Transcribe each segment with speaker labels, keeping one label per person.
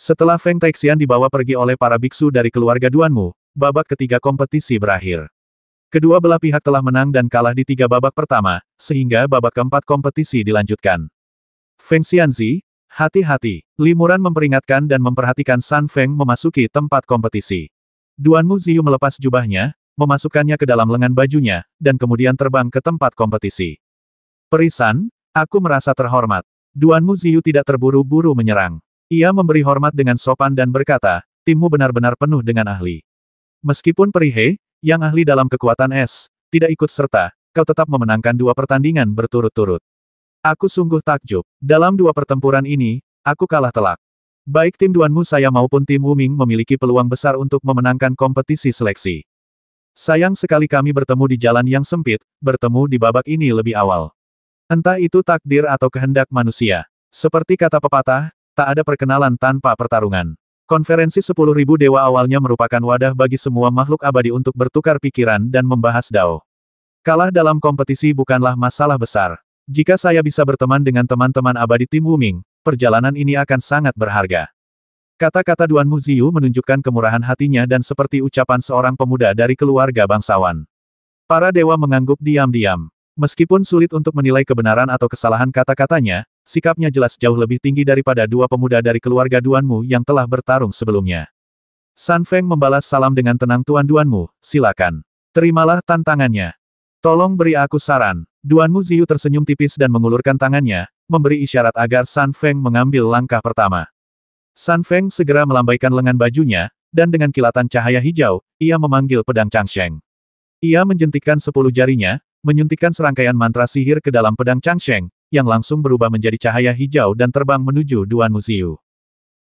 Speaker 1: Setelah Feng Taixian dibawa pergi oleh para biksu dari keluarga Duanmu, babak ketiga kompetisi berakhir. Kedua belah pihak telah menang dan kalah di 3 babak pertama, sehingga babak keempat kompetisi dilanjutkan. Feng Xianzi, hati-hati. Li Muran memperingatkan dan memperhatikan San Feng memasuki tempat kompetisi. Duanmu Ziyu melepas jubahnya, memasukkannya ke dalam lengan bajunya, dan kemudian terbang ke tempat kompetisi. Perisan, aku merasa terhormat. Duanmu Ziyu tidak terburu-buru menyerang. Ia memberi hormat dengan sopan dan berkata, timmu benar-benar penuh dengan ahli. Meskipun Perihe, yang ahli dalam kekuatan es, tidak ikut serta, kau tetap memenangkan 2 pertandingan berturut-turut. Aku sungguh takjub. Dalam 2 pertempuran ini, aku kalah telak. Baik tim Duanmu saya maupun tim Wuming memiliki peluang besar untuk memenangkan kompetisi seleksi. Sayang sekali kami bertemu di jalan yang sempit, bertemu di babak ini lebih awal. Entah itu takdir atau kehendak manusia. Seperti kata pepatah, tak ada perkenalan tanpa pertarungan. Konferensi 10.000 dewa awalnya merupakan wadah bagi semua makhluk abadi untuk bertukar pikiran dan membahas Dao. Kalah dalam kompetisi bukanlah masalah besar. Jika saya bisa berteman dengan teman-teman abadi tim Wuming, perjalanan ini akan sangat berharga. Kata-kata Duanmu Ziyu menunjukkan kemurahan hatinya dan seperti ucapan seorang pemuda dari keluarga bangsawan. Para dewa mengangguk diam-diam. Meskipun sulit untuk menilai kebenaran atau kesalahan kata-katanya, sikapnya jelas jauh lebih tinggi daripada 2 pemuda dari keluarga Duanmu yang telah bertarung sebelumnya. San Feng membalas salam dengan tenang. Tuan Duanmu, silakan. Terimalah tantangannya. Tolong beri aku saran. Duanmu Ziyu tersenyum tipis dan mengulurkan tangannya, memberi isyarat agar San Feng mengambil langkah pertama. San Feng segera melambaikan lengan bajunya, dan dengan kilatan cahaya hijau, ia memanggil pedang Changsheng. Ia menjentikkan 10 jarinya, menyuntikkan serangkaian mantra sihir ke dalam pedang Changsheng, yang langsung berubah menjadi cahaya hijau dan terbang menuju Duanmu Ziyu.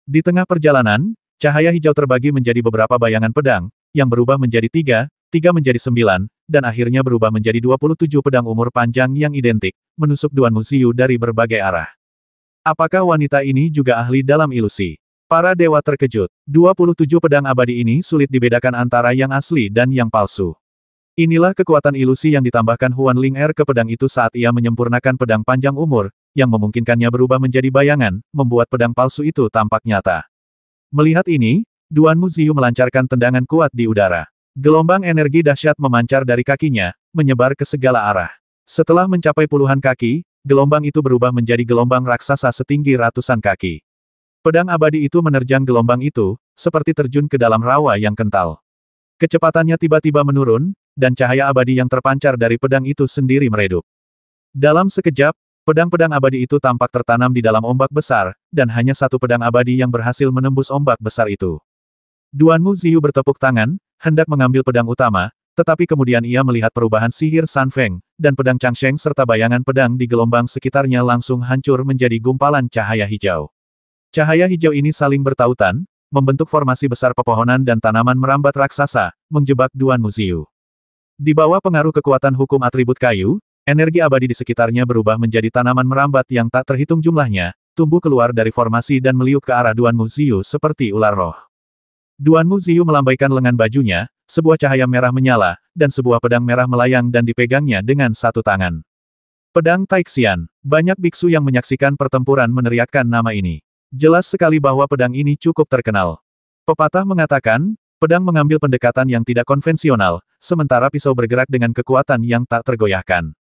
Speaker 1: Di tengah perjalanan, cahaya hijau terbagi menjadi beberapa bayangan pedang, yang berubah menjadi 3 menjadi 9, dan akhirnya berubah menjadi 27 pedang umur panjang yang identik, menusuk Duanmu Ziyu dari berbagai arah. Apakah wanita ini juga ahli dalam ilusi? Para dewa terkejut. 27 pedang abadi ini sulit dibedakan antara yang asli dan yang palsu. Inilah kekuatan ilusi yang ditambahkan Huan Ling Er ke pedang itu saat ia menyempurnakan pedang panjang umur, yang memungkinkannya berubah menjadi bayangan, membuat pedang palsu itu tampak nyata. Melihat ini, Duanmu Ziyu melancarkan tendangan kuat di udara. Gelombang energi dahsyat memancar dari kakinya, menyebar ke segala arah. Setelah mencapai puluhan kaki, gelombang itu berubah menjadi gelombang raksasa setinggi ratusan kaki. Pedang abadi itu menerjang gelombang itu, seperti terjun ke dalam rawa yang kental. Kecepatannya tiba-tiba menurun, dan cahaya abadi yang terpancar dari pedang itu sendiri meredup. Dalam sekejap, pedang-pedang abadi itu tampak tertanam di dalam ombak besar, dan hanya satu pedang abadi yang berhasil menembus ombak besar itu. Duanmu Ziyu bertepuk tangan, hendak mengambil pedang utama, tetapi kemudian ia melihat perubahan sihir San Feng, dan pedang Changsheng serta bayangan pedang di gelombang sekitarnya langsung hancur menjadi gumpalan cahaya hijau. Cahaya hijau ini saling bertautan, membentuk formasi besar pepohonan dan tanaman merambat raksasa, menjebak Duanmu Ziyu. Di bawah pengaruh kekuatan hukum atribut kayu, energi abadi di sekitarnya berubah menjadi tanaman merambat yang tak terhitung jumlahnya, tumbuh keluar dari formasi dan meliuk ke arah Duanmu Ziyu seperti ular roh. Duanmu Ziyu melambaikan lengan bajunya, sebuah cahaya merah menyala, dan sebuah pedang merah melayang dan dipegangnya dengan satu tangan. Pedang Taixian. Banyak biksu yang menyaksikan pertempuran meneriakkan nama ini. Jelas sekali bahwa pedang ini cukup terkenal. Pepatah mengatakan, pedang mengambil pendekatan yang tidak konvensional, sementara pisau bergerak dengan kekuatan yang tak tergoyahkan.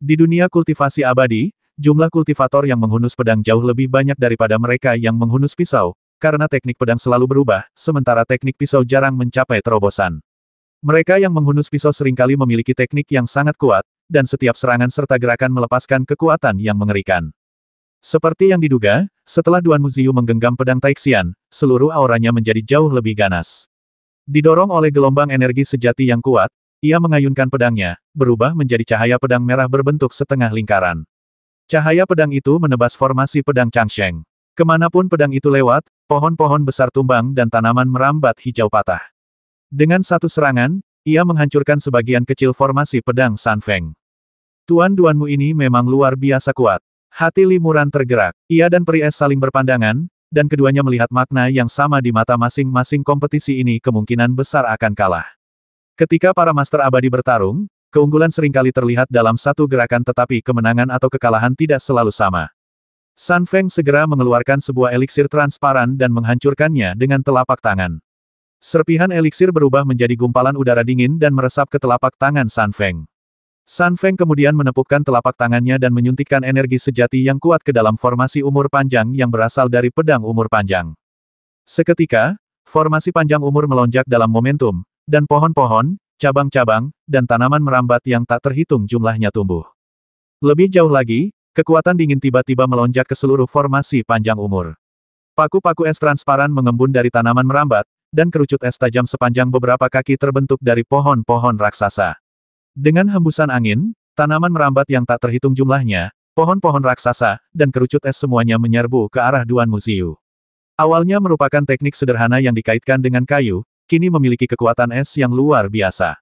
Speaker 1: Di dunia kultivasi abadi, jumlah kultivator yang menghunus pedang jauh lebih banyak daripada mereka yang menghunus pisau, karena teknik pedang selalu berubah, sementara teknik pisau jarang mencapai terobosan. Mereka yang menghunus pisau seringkali memiliki teknik yang sangat kuat, dan setiap serangan serta gerakan melepaskan kekuatan yang mengerikan. Seperti yang diduga, setelah Duanmu Ziyu menggenggam pedang Taixian, seluruh auranya menjadi jauh lebih ganas. Didorong oleh gelombang energi sejati yang kuat, ia mengayunkan pedangnya, berubah menjadi cahaya pedang merah berbentuk setengah lingkaran. Cahaya pedang itu menebas formasi pedang Changsheng. Kemanapun pedang itu lewat, pohon-pohon besar tumbang dan tanaman merambat hijau patah. Dengan satu serangan, ia menghancurkan sebagian kecil formasi pedang San Feng. Tuan Duanmu ini memang luar biasa kuat. Hati Li Muran tergerak. Ia dan Peri Es saling berpandangan, dan keduanya melihat makna yang sama di mata masing-masing. Kompetisi ini kemungkinan besar akan kalah. Ketika para master abadi bertarung, keunggulan seringkali terlihat dalam satu gerakan tetapi kemenangan atau kekalahan tidak selalu sama. Sun Feng segera mengeluarkan sebuah eliksir transparan dan menghancurkannya dengan telapak tangan. Serpihan eliksir berubah menjadi gumpalan udara dingin dan meresap ke telapak tangan Sun Feng. Sun Feng kemudian menepukkan telapak tangannya dan menyuntikkan energi sejati yang kuat ke dalam formasi umur panjang yang berasal dari pedang umur panjang. Seketika, formasi panjang umur melonjak dalam momentum, dan pohon-pohon, cabang-cabang, dan tanaman merambat yang tak terhitung jumlahnya tumbuh. Lebih jauh lagi, kekuatan dingin tiba-tiba melonjak ke seluruh formasi panjang umur. Paku-paku es transparan mengembun dari tanaman merambat, dan kerucut es tajam sepanjang beberapa kaki terbentuk dari pohon-pohon raksasa. Dengan hembusan angin, tanaman merambat yang tak terhitung jumlahnya, pohon-pohon raksasa, dan kerucut es semuanya menyerbu ke arah Duan Muziu. Awalnya merupakan teknik sederhana yang dikaitkan dengan kayu, kini memiliki kekuatan es yang luar biasa.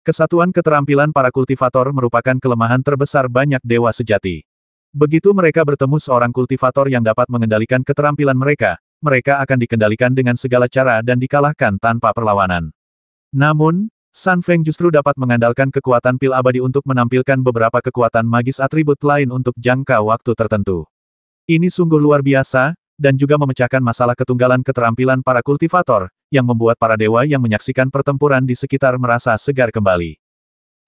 Speaker 1: Kesatuan keterampilan para kultivator merupakan kelemahan terbesar banyak dewa sejati. Begitu mereka bertemu seorang kultivator yang dapat mengendalikan keterampilan mereka, mereka akan dikendalikan dengan segala cara dan dikalahkan tanpa perlawanan. Namun, Sun Feng justru dapat mengandalkan kekuatan pil abadi untuk menampilkan beberapa kekuatan magis atribut lain untuk jangka waktu tertentu. Ini sungguh luar biasa, dan juga memecahkan masalah ketunggalan keterampilan para kultivator, yang membuat para dewa yang menyaksikan pertempuran di sekitar merasa segar kembali.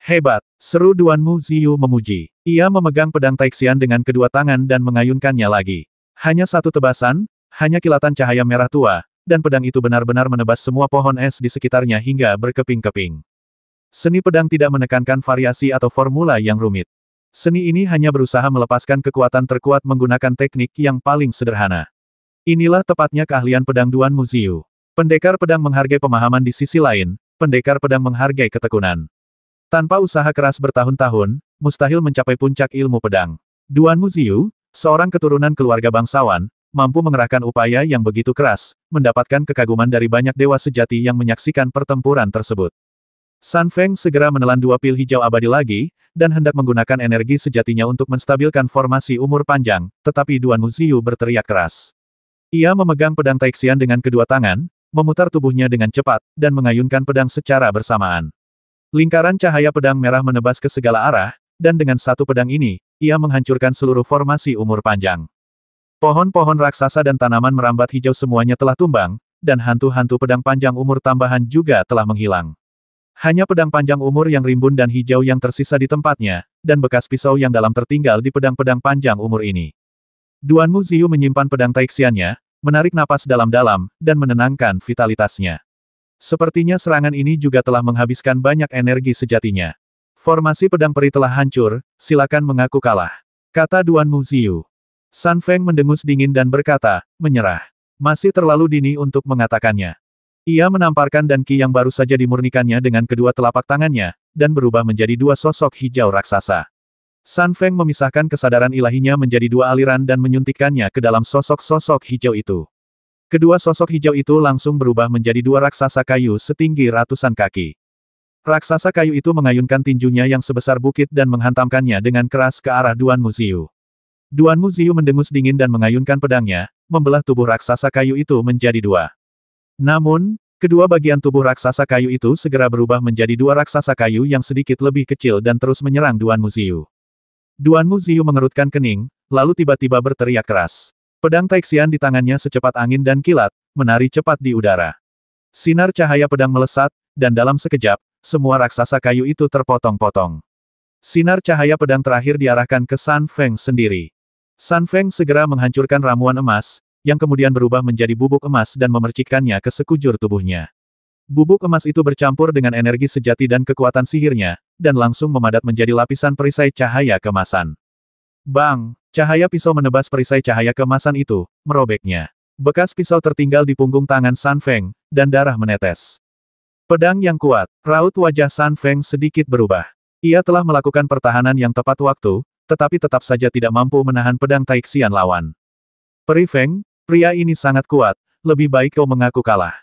Speaker 1: Hebat, seru Duan Muziu memuji. Ia memegang pedang Taixian dengan kedua tangan dan mengayunkannya lagi. Hanya satu tebasan, hanya kilatan cahaya merah tua, dan pedang itu benar-benar menebas semua pohon es di sekitarnya hingga berkeping-keping. Seni pedang tidak menekankan variasi atau formula yang rumit. Seni ini hanya berusaha melepaskan kekuatan terkuat menggunakan teknik yang paling sederhana. Inilah tepatnya keahlian pedang Duan Muziu. Pendekar pedang menghargai pemahaman di sisi lain, pendekar pedang menghargai ketekunan. Tanpa usaha keras bertahun-tahun, mustahil mencapai puncak ilmu pedang. Duan Muziu, seorang keturunan keluarga bangsawan, mampu mengerahkan upaya yang begitu keras, mendapatkan kekaguman dari banyak dewa sejati yang menyaksikan pertempuran tersebut. Sun Feng segera menelan dua pil hijau abadi lagi, dan hendak menggunakan energi sejatinya untuk menstabilkan formasi umur panjang, tetapi Duan Muziu berteriak keras. Ia memegang pedang Taixian dengan kedua tangan, memutar tubuhnya dengan cepat, dan mengayunkan pedang secara bersamaan. Lingkaran cahaya pedang merah menebas ke segala arah, dan dengan satu pedang ini, ia menghancurkan seluruh formasi umur panjang. Pohon-pohon raksasa dan tanaman merambat hijau semuanya telah tumbang, dan hantu-hantu pedang panjang umur tambahan juga telah menghilang. Hanya pedang panjang umur yang rimbun dan hijau yang tersisa di tempatnya, dan bekas pisau yang dalam tertinggal di pedang-pedang panjang umur ini. Duan Muziu menyimpan pedang Taixiannya, menarik napas dalam-dalam, dan menenangkan vitalitasnya. Sepertinya serangan ini juga telah menghabiskan banyak energi sejatinya. Formasi pedang peri telah hancur, silakan mengaku kalah, kata Duan Muziu. Sun Feng mendengus dingin dan berkata, menyerah. Masih terlalu dini untuk mengatakannya. Ia menamparkan dan ki yang baru saja dimurnikannya dengan kedua telapak tangannya, dan berubah menjadi dua sosok hijau raksasa. Sun Feng memisahkan kesadaran ilahinya menjadi dua aliran dan menyuntikkannya ke dalam sosok-sosok hijau itu. Kedua sosok hijau itu langsung berubah menjadi dua raksasa kayu setinggi ratusan kaki. Raksasa kayu itu mengayunkan tinjunya yang sebesar bukit dan menghantamkannya dengan keras ke arah Duan Muziu. Duan Muziu mendengus dingin dan mengayunkan pedangnya, membelah tubuh raksasa kayu itu menjadi dua. Namun, kedua bagian tubuh raksasa kayu itu segera berubah menjadi dua raksasa kayu yang sedikit lebih kecil dan terus menyerang Duan Muziu. Duan Muziu mengerutkan kening, lalu tiba-tiba berteriak keras. Pedang Taixian di tangannya secepat angin dan kilat, menari cepat di udara. Sinar cahaya pedang melesat, dan dalam sekejap, semua raksasa kayu itu terpotong-potong. Sinar cahaya pedang terakhir diarahkan ke Sun Feng sendiri. Sun Feng segera menghancurkan ramuan emas, yang kemudian berubah menjadi bubuk emas dan memercikkannya ke sekujur tubuhnya. Bubuk emas itu bercampur dengan energi sejati dan kekuatan sihirnya, dan langsung memadat menjadi lapisan perisai cahaya keemasan. Bang! Cahaya pisau menebas perisai cahaya keemasan itu, merobeknya. Bekas pisau tertinggal di punggung tangan Sun Feng, dan darah menetes. Pedang yang kuat, raut wajah Sun Feng sedikit berubah. Ia telah melakukan pertahanan yang tepat waktu, tetapi tetap saja tidak mampu menahan pedang Taixian lawan. Peri Feng, pria ini sangat kuat, lebih baik kau mengaku kalah.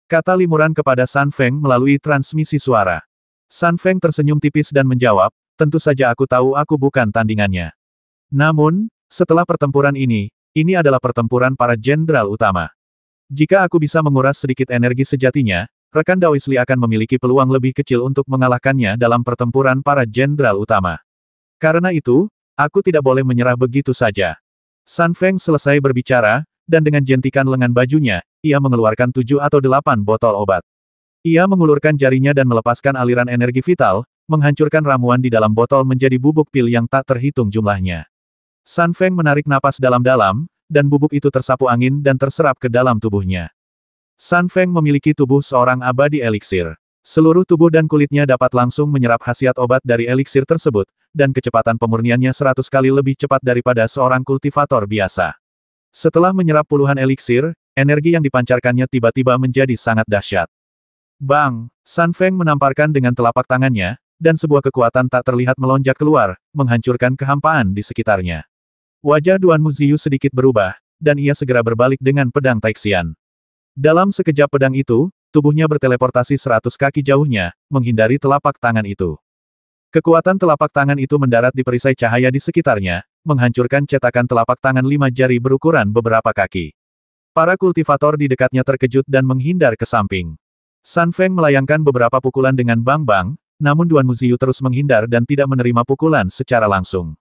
Speaker 1: Kata limuran kepada Sun Feng melalui transmisi suara. Sun Feng tersenyum tipis dan menjawab, tentu saja aku tahu aku bukan tandingannya. Namun, setelah pertempuran ini adalah pertempuran para jenderal utama. Jika aku bisa menguras sedikit energi sejatinya, rekan Daoisli akan memiliki peluang lebih kecil untuk mengalahkannya dalam pertempuran para jenderal utama. Karena itu, aku tidak boleh menyerah begitu saja. Sun Feng selesai berbicara, dan dengan jentikan lengan bajunya, ia mengeluarkan 7 atau 8 botol obat. Ia mengulurkan jarinya dan melepaskan aliran energi vital, menghancurkan ramuan di dalam botol menjadi bubuk pil yang tak terhitung jumlahnya. Sun Feng menarik napas dalam-dalam, dan bubuk itu tersapu angin dan terserap ke dalam tubuhnya. Sun Feng memiliki tubuh seorang abadi eliksir. Seluruh tubuh dan kulitnya dapat langsung menyerap khasiat obat dari eliksir tersebut, dan kecepatan pemurniannya 100 kali lebih cepat daripada seorang kultivator biasa. Setelah menyerap puluhan eliksir, energi yang dipancarkannya tiba-tiba menjadi sangat dahsyat. Bang! Sun Feng menamparkan dengan telapak tangannya, dan sebuah kekuatan tak terlihat melonjak keluar, menghancurkan kehampaan di sekitarnya. Wajah Duan Muziu sedikit berubah, dan ia segera berbalik dengan pedang Taixian. Dalam sekejap pedang itu, tubuhnya berteleportasi 100 kaki jauhnya, menghindari telapak tangan itu. Kekuatan telapak tangan itu mendarat di perisai cahaya di sekitarnya, menghancurkan cetakan telapak tangan 5 jari berukuran beberapa kaki. Para kultivator di dekatnya terkejut dan menghindar ke samping. Sun Feng melayangkan beberapa pukulan dengan bang-bang, namun Duan Muziu terus menghindar dan tidak menerima pukulan secara langsung.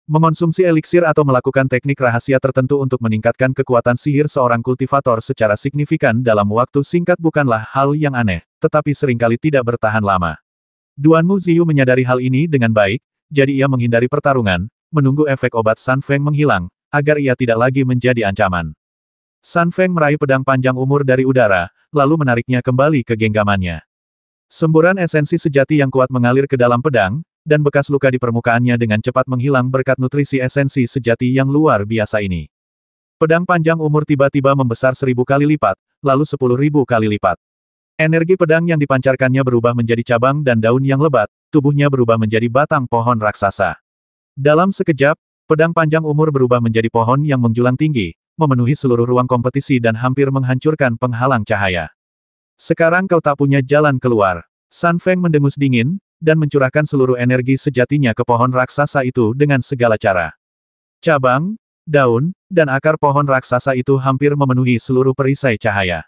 Speaker 1: Mengonsumsi eliksir atau melakukan teknik rahasia tertentu untuk meningkatkan kekuatan sihir seorang kultivator secara signifikan dalam waktu singkat bukanlah hal yang aneh, tetapi seringkali tidak bertahan lama. Duan Muziu menyadari hal ini dengan baik, jadi ia menghindari pertarungan, menunggu efek obat Sun Feng menghilang, agar ia tidak lagi menjadi ancaman. Sun Feng meraih pedang panjang umur dari udara, lalu menariknya kembali ke genggamannya. Semburan esensi sejati yang kuat mengalir ke dalam pedang, dan bekas luka di permukaannya dengan cepat menghilang berkat nutrisi esensi sejati yang luar biasa ini. Pedang panjang umur tiba-tiba membesar 1000 kali lipat, lalu 10.000 kali lipat. Energi pedang yang dipancarkannya berubah menjadi cabang dan daun yang lebat, tubuhnya berubah menjadi batang pohon raksasa. Dalam sekejap, pedang panjang umur berubah menjadi pohon yang menjulang tinggi, memenuhi seluruh ruang kompetisi dan hampir menghancurkan penghalang cahaya. Sekarang kau tak punya jalan keluar. Sun Feng mendengus dingin, dan mencurahkan seluruh energi sejatinya ke pohon raksasa itu dengan segala cara. Cabang, daun, dan akar pohon raksasa itu hampir memenuhi seluruh perisai cahaya.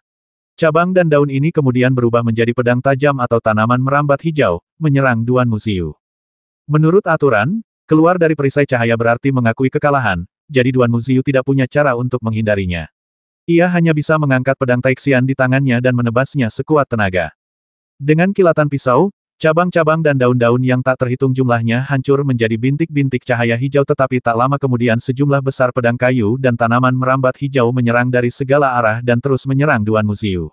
Speaker 1: Cabang dan daun ini kemudian berubah menjadi pedang tajam atau tanaman merambat hijau, menyerang Duan Muziu. Menurut aturan, keluar dari perisai cahaya berarti mengakui kekalahan, jadi Duan Muziu tidak punya cara untuk menghindarinya. Ia hanya bisa mengangkat pedang Taixian di tangannya dan menebasnya sekuat tenaga. Dengan kilatan pisau, cabang-cabang dan daun-daun yang tak terhitung jumlahnya hancur menjadi bintik-bintik cahaya hijau tetapi tak lama kemudian sejumlah besar pedang kayu dan tanaman merambat hijau menyerang dari segala arah dan terus menyerang Duan Muziu.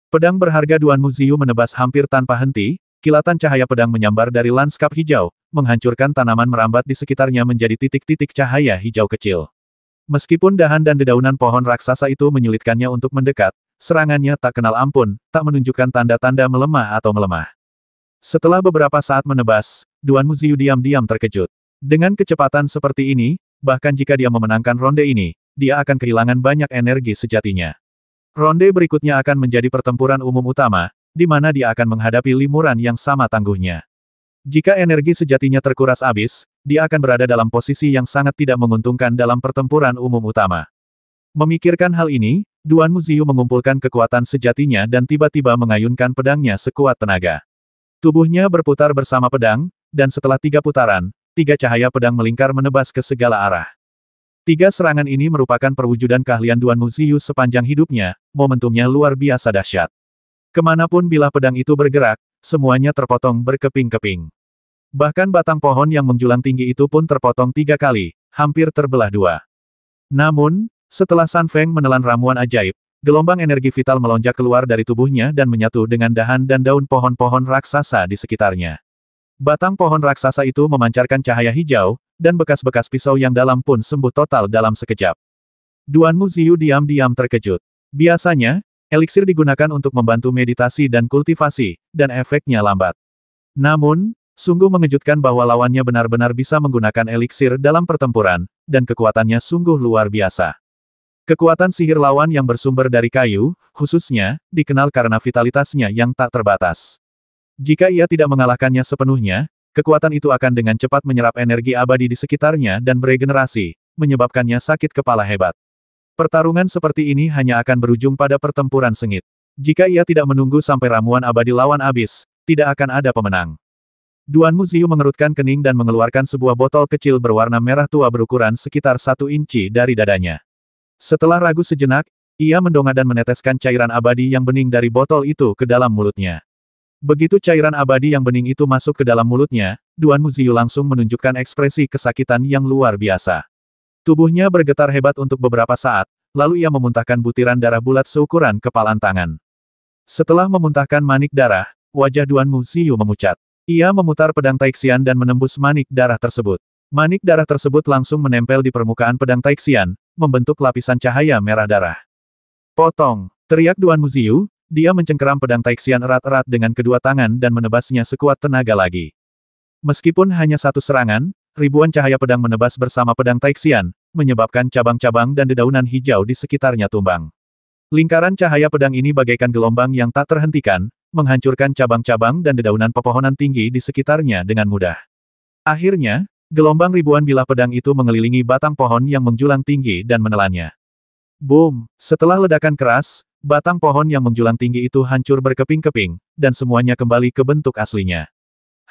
Speaker 1: Pedang berharga Duan Muziu menebas hampir tanpa henti, kilatan cahaya pedang menyambar dari lanskap hijau, menghancurkan tanaman merambat di sekitarnya menjadi titik-titik cahaya hijau kecil. Meskipun dahan dan dedaunan pohon raksasa itu menyulitkannya untuk mendekat, serangannya tak kenal ampun, tak menunjukkan tanda-tanda melemah atau melemah. Setelah beberapa saat menebas, Duan Muziu diam-diam terkejut. Dengan kecepatan seperti ini, bahkan jika dia memenangkan ronde ini, dia akan kehilangan banyak energi sejatinya. Ronde berikutnya akan menjadi pertempuran umum utama, di mana dia akan menghadapi limuran yang sama tangguhnya. Jika energi sejatinya terkuras habis, dia akan berada dalam posisi yang sangat tidak menguntungkan dalam pertempuran umum utama. Memikirkan hal ini, Duan Muziu mengumpulkan kekuatan sejatinya dan tiba-tiba mengayunkan pedangnya sekuat tenaga. Tubuhnya berputar bersama pedang, dan setelah 3 putaran, 3 cahaya pedang melingkar menebas ke segala arah. 3 serangan ini merupakan perwujudan keahlian Duan Muziu sepanjang hidupnya, momentumnya luar biasa dahsyat. Kemanapun bilah pedang itu bergerak, semuanya terpotong berkeping-keping. Bahkan batang pohon yang menjulang tinggi itu pun terpotong 3 kali, hampir terbelah 2. Namun, setelah Sun Feng menelan ramuan ajaib, gelombang energi vital melonjak keluar dari tubuhnya dan menyatu dengan dahan dan daun pohon-pohon raksasa di sekitarnya. Batang pohon raksasa itu memancarkan cahaya hijau, dan bekas-bekas pisau yang dalam pun sembuh total dalam sekejap. Duan Muziu diam-diam terkejut. Biasanya, eliksir digunakan untuk membantu meditasi dan kultivasi, dan efeknya lambat. Namun, sungguh mengejutkan bahwa lawannya benar-benar bisa menggunakan eliksir dalam pertempuran, dan kekuatannya sungguh luar biasa. Kekuatan sihir lawan yang bersumber dari kayu, khususnya, dikenal karena vitalitasnya yang tak terbatas. Jika ia tidak mengalahkannya sepenuhnya, kekuatan itu akan dengan cepat menyerap energi abadi di sekitarnya dan beregenerasi, menyebabkannya sakit kepala hebat. Pertarungan seperti ini hanya akan berujung pada pertempuran sengit. Jika ia tidak menunggu sampai ramuan abadi lawan habis, tidak akan ada pemenang. Duan Muziu mengerutkan kening dan mengeluarkan sebuah botol kecil berwarna merah tua berukuran sekitar 1 inci dari dadanya. Setelah ragu sejenak, ia mendongak dan meneteskan cairan abadi yang bening dari botol itu ke dalam mulutnya. Begitu cairan abadi yang bening itu masuk ke dalam mulutnya, Duan Muziu langsung menunjukkan ekspresi kesakitan yang luar biasa. Tubuhnya bergetar hebat untuk beberapa saat, lalu ia memuntahkan butiran darah bulat seukuran kepalan tangan. Setelah memuntahkan manik darah, wajah Duan Muziu memucat. Ia memutar pedang Taixian dan menembus manik darah tersebut. Manik darah tersebut langsung menempel di permukaan pedang Taixian, membentuk lapisan cahaya merah darah. Potong! Teriak Duan Muziu, dia mencengkeram pedang Taixian erat-erat dengan kedua tangan dan menebasnya sekuat tenaga lagi. Meskipun hanya satu serangan, ribuan cahaya pedang menebas bersama pedang Taixian, menyebabkan cabang-cabang dan dedaunan hijau di sekitarnya tumbang. Lingkaran cahaya pedang ini bagaikan gelombang yang tak terhentikan, menghancurkan cabang-cabang dan dedaunan pepohonan tinggi di sekitarnya dengan mudah. Akhirnya, gelombang ribuan bilah pedang itu mengelilingi batang pohon yang menjulang tinggi dan menelannya. Boom! Setelah ledakan keras, batang pohon yang menjulang tinggi itu hancur berkeping-keping, dan semuanya kembali ke bentuk aslinya.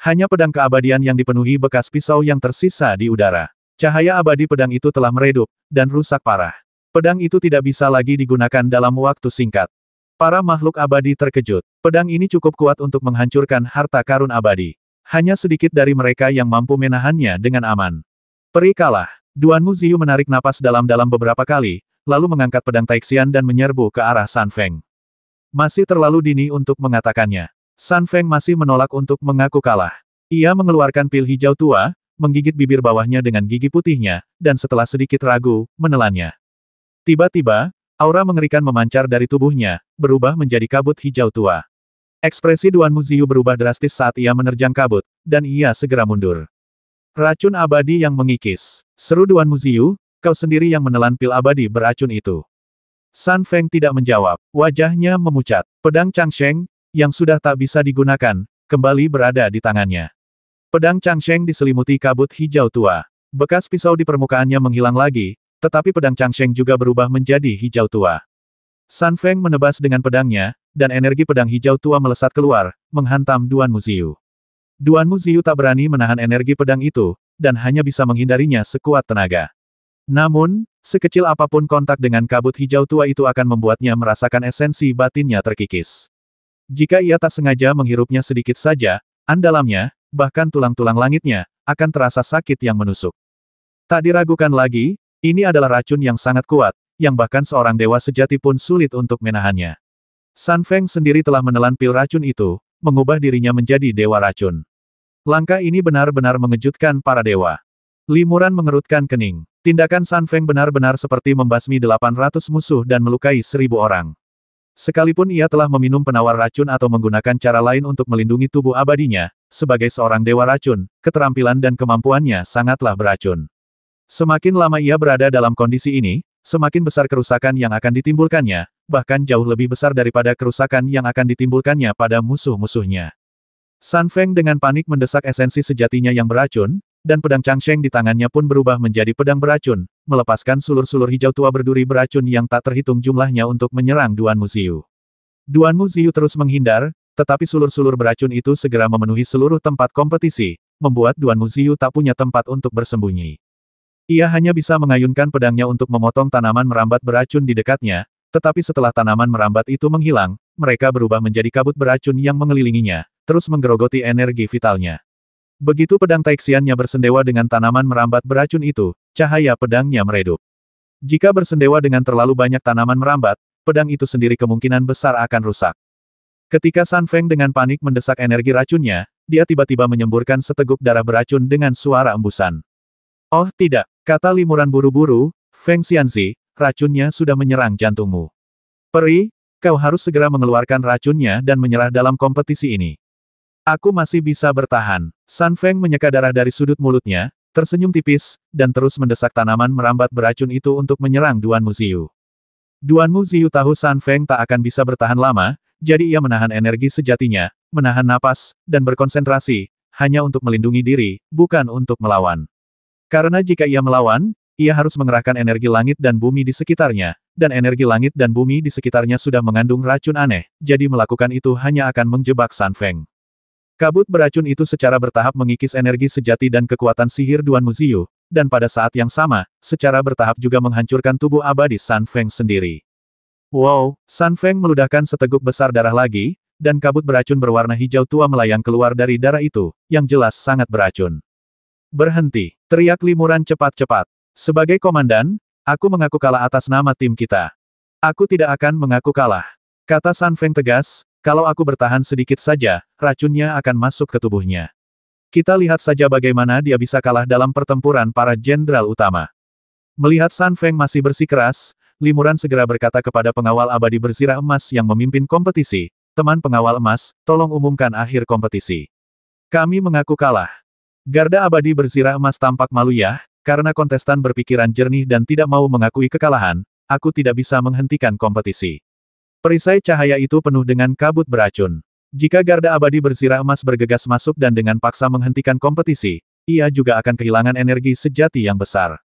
Speaker 1: Hanya pedang keabadian yang dipenuhi bekas pisau yang tersisa di udara. Cahaya abadi pedang itu telah meredup, dan rusak parah. Pedang itu tidak bisa lagi digunakan dalam waktu singkat. Para makhluk abadi terkejut. Pedang ini cukup kuat untuk menghancurkan harta karun abadi. Hanya sedikit dari mereka yang mampu menahannya dengan aman. Peri kalah. Duan Muziu menarik napas dalam-dalam beberapa kali, lalu mengangkat pedang Taixian dan menyerbu ke arah San Feng. Masih terlalu dini untuk mengatakannya. San Feng masih menolak untuk mengaku kalah. Ia mengeluarkan pil hijau tua, menggigit bibir bawahnya dengan gigi putihnya, dan setelah sedikit ragu, menelannya. Tiba-tiba, aura mengerikan memancar dari tubuhnya, berubah menjadi kabut hijau tua. Ekspresi Duan Muziu berubah drastis saat ia menerjang kabut, dan ia segera mundur. Racun abadi yang mengikis. Seru Duan Muziu, kau sendiri yang menelan pil abadi beracun itu. San Feng tidak menjawab, wajahnya memucat. Pedang Changsheng, yang sudah tak bisa digunakan, kembali berada di tangannya. Pedang Changsheng diselimuti kabut hijau tua. Bekas pisau di permukaannya menghilang lagi, tetapi pedang Changsheng juga berubah menjadi hijau tua. San Feng menebas dengan pedangnya, dan energi pedang hijau tua melesat keluar, menghantam Duan Muziu. Duan Muziu tak berani menahan energi pedang itu, dan hanya bisa menghindarinya sekuat tenaga. Namun, sekecil apapun kontak dengan kabut hijau tua itu akan membuatnya merasakan esensi batinnya terkikis. Jika ia tak sengaja menghirupnya sedikit saja, andalamnya, bahkan tulang-tulang langitnya, akan terasa sakit yang menusuk. Tak diragukan lagi, ini adalah racun yang sangat kuat, yang bahkan seorang dewa sejati pun sulit untuk menahannya. San Feng sendiri telah menelan pil racun itu, mengubah dirinya menjadi dewa racun. Langkah ini benar-benar mengejutkan para dewa. Limuran mengerutkan kening. Tindakan San Feng benar-benar seperti membasmi 800 musuh dan melukai 1000 orang. Sekalipun ia telah meminum penawar racun atau menggunakan cara lain untuk melindungi tubuh abadinya, sebagai seorang dewa racun, keterampilan dan kemampuannya sangatlah beracun. Semakin lama ia berada dalam kondisi ini, semakin besar kerusakan yang akan ditimbulkannya, bahkan jauh lebih besar daripada kerusakan yang akan ditimbulkannya pada musuh-musuhnya. San Feng dengan panik mendesak esensi sejatinya yang beracun, dan pedang Changsheng di tangannya pun berubah menjadi pedang beracun, melepaskan sulur-sulur hijau tua berduri beracun yang tak terhitung jumlahnya untuk menyerang Duan Muziu. Duan Muziu terus menghindar, tetapi sulur-sulur beracun itu segera memenuhi seluruh tempat kompetisi, membuat Duan Muziu tak punya tempat untuk bersembunyi. Ia hanya bisa mengayunkan pedangnya untuk memotong tanaman merambat beracun di dekatnya, tetapi setelah tanaman merambat itu menghilang, mereka berubah menjadi kabut beracun yang mengelilinginya, terus menggerogoti energi vitalnya. Begitu pedang Taixiannya bersendewa dengan tanaman merambat beracun itu, cahaya pedangnya meredup. Jika bersendewa dengan terlalu banyak tanaman merambat, pedang itu sendiri kemungkinan besar akan rusak. Ketika San Feng dengan panik mendesak energi racunnya, dia tiba-tiba menyemburkan seteguk darah beracun dengan suara embusan. Oh tidak, kata limuran buru-buru, Feng Xianzi, racunnya sudah menyerang jantungmu. Peri, kau harus segera mengeluarkan racunnya dan menyerah dalam kompetisi ini. Aku masih bisa bertahan. San Feng menyeka darah dari sudut mulutnya, tersenyum tipis, dan terus mendesak tanaman merambat beracun itu untuk menyerang Duan Muziu. Duan Muziu tahu San Feng tak akan bisa bertahan lama, jadi ia menahan energi sejatinya, menahan napas, dan berkonsentrasi, hanya untuk melindungi diri, bukan untuk melawan. Karena jika ia melawan, ia harus mengerahkan energi langit dan bumi di sekitarnya, dan energi langit dan bumi di sekitarnya sudah mengandung racun aneh, jadi melakukan itu hanya akan menjebak San Feng. Kabut beracun itu secara bertahap mengikis energi sejati dan kekuatan sihir Duan Muziu, dan pada saat yang sama, secara bertahap juga menghancurkan tubuh abadi San Feng sendiri. Wow, San Feng meludahkan seteguk besar darah lagi, dan kabut beracun berwarna hijau tua melayang keluar dari darah itu, yang jelas sangat beracun. Berhenti, teriak Limuran cepat-cepat. Sebagai komandan, aku mengaku kalah atas nama tim kita. Aku tidak akan mengaku kalah. Kata San Feng tegas, kalau aku bertahan sedikit saja, racunnya akan masuk ke tubuhnya. Kita lihat saja bagaimana dia bisa kalah dalam pertempuran para jenderal utama. Melihat San Feng masih bersikeras, Limuran segera berkata kepada pengawal abadi bersirah emas yang memimpin kompetisi, teman pengawal emas, tolong umumkan akhir kompetisi. Kami mengaku kalah. Garda abadi bersirah emas tampak malu ya, karena kontestan berpikiran jernih dan tidak mau mengakui kekalahan, aku tidak bisa menghentikan kompetisi. Perisai cahaya itu penuh dengan kabut beracun. Jika Garda Abadi bersirah emas bergegas masuk dan dengan paksa menghentikan kompetisi, ia juga akan kehilangan energi sejati yang besar.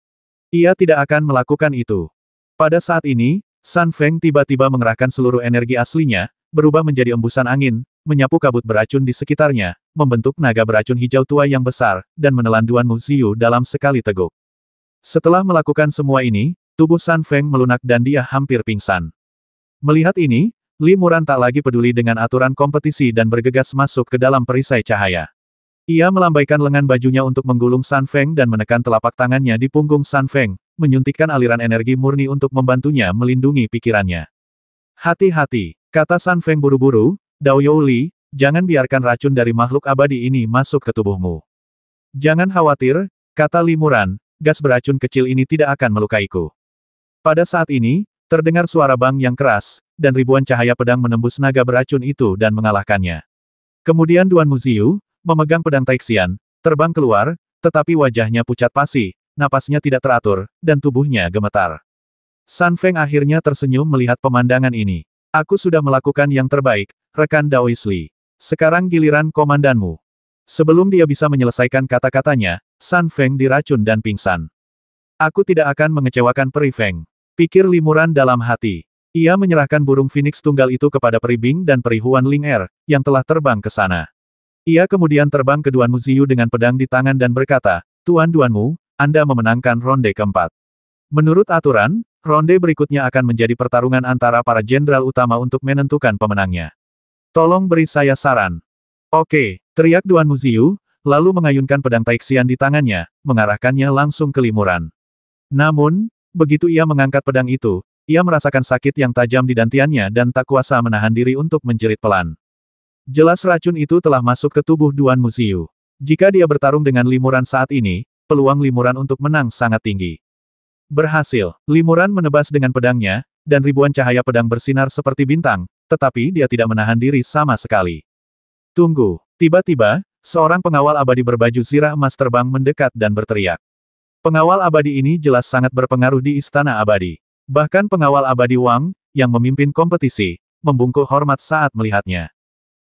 Speaker 1: Ia tidak akan melakukan itu. Pada saat ini, San Feng tiba-tiba mengerahkan seluruh energi aslinya, berubah menjadi embusan angin, menyapu kabut beracun di sekitarnya, membentuk naga beracun hijau tua yang besar, dan menelan Duan Muziu dalam sekali teguk. Setelah melakukan semua ini, tubuh San Feng melunak dan dia hampir pingsan. Melihat ini, Limuran tak lagi peduli dengan aturan kompetisi dan bergegas masuk ke dalam perisai cahaya. Ia melambaikan lengan bajunya untuk menggulung San Feng dan menekan telapak tangannya di punggung San Feng, menyuntikkan aliran energi murni untuk membantunya melindungi pikirannya. Hati-hati, kata San Feng buru-buru, Dao Youli, jangan biarkan racun dari makhluk abadi ini masuk ke tubuhmu. Jangan khawatir, kata Limuran, gas beracun kecil ini tidak akan melukaiku. Pada saat ini, terdengar suara bang yang keras, dan ribuan cahaya pedang menembus naga beracun itu dan mengalahkannya. Kemudian Duan Muziu, memegang pedang Taixian, terbang keluar, tetapi wajahnya pucat pasi, napasnya tidak teratur, dan tubuhnya gemetar. San Feng akhirnya tersenyum melihat pemandangan ini. Aku sudah melakukan yang terbaik, rekan Daoisli. Sekarang giliran komandanmu. Sebelum dia bisa menyelesaikan kata-katanya, San Feng diracun dan pingsan. Aku tidak akan mengecewakan Peri Feng. Pikir Limuran dalam hati. Ia menyerahkan burung Phoenix tunggal itu kepada Peri Bing dan Peri Huan Ling Er, yang telah terbang ke sana. Ia kemudian terbang ke Duan Muziu dengan pedang di tangan dan berkata, Tuan Duanmu, Anda memenangkan ronde keempat. Menurut aturan, ronde berikutnya akan menjadi pertarungan antara para jenderal utama untuk menentukan pemenangnya. Tolong beri saya saran. Oke, teriak Duan Muziu, lalu mengayunkan pedang Taixian di tangannya, mengarahkannya langsung ke Limuran. Namun, begitu ia mengangkat pedang itu, ia merasakan sakit yang tajam di dantiannya dan tak kuasa menahan diri untuk menjerit pelan. Jelas racun itu telah masuk ke tubuh Duan Muziu. Jika dia bertarung dengan Limuran saat ini, peluang Limuran untuk menang sangat tinggi. Berhasil, Limuran menebas dengan pedangnya, dan ribuan cahaya pedang bersinar seperti bintang, tetapi dia tidak menahan diri sama sekali. Tunggu, tiba-tiba, seorang pengawal abadi berbaju zirah emas terbang mendekat dan berteriak. Pengawal abadi ini jelas sangat berpengaruh di Istana Abadi. Bahkan pengawal abadi Wang, yang memimpin kompetisi, membungkuk hormat saat melihatnya.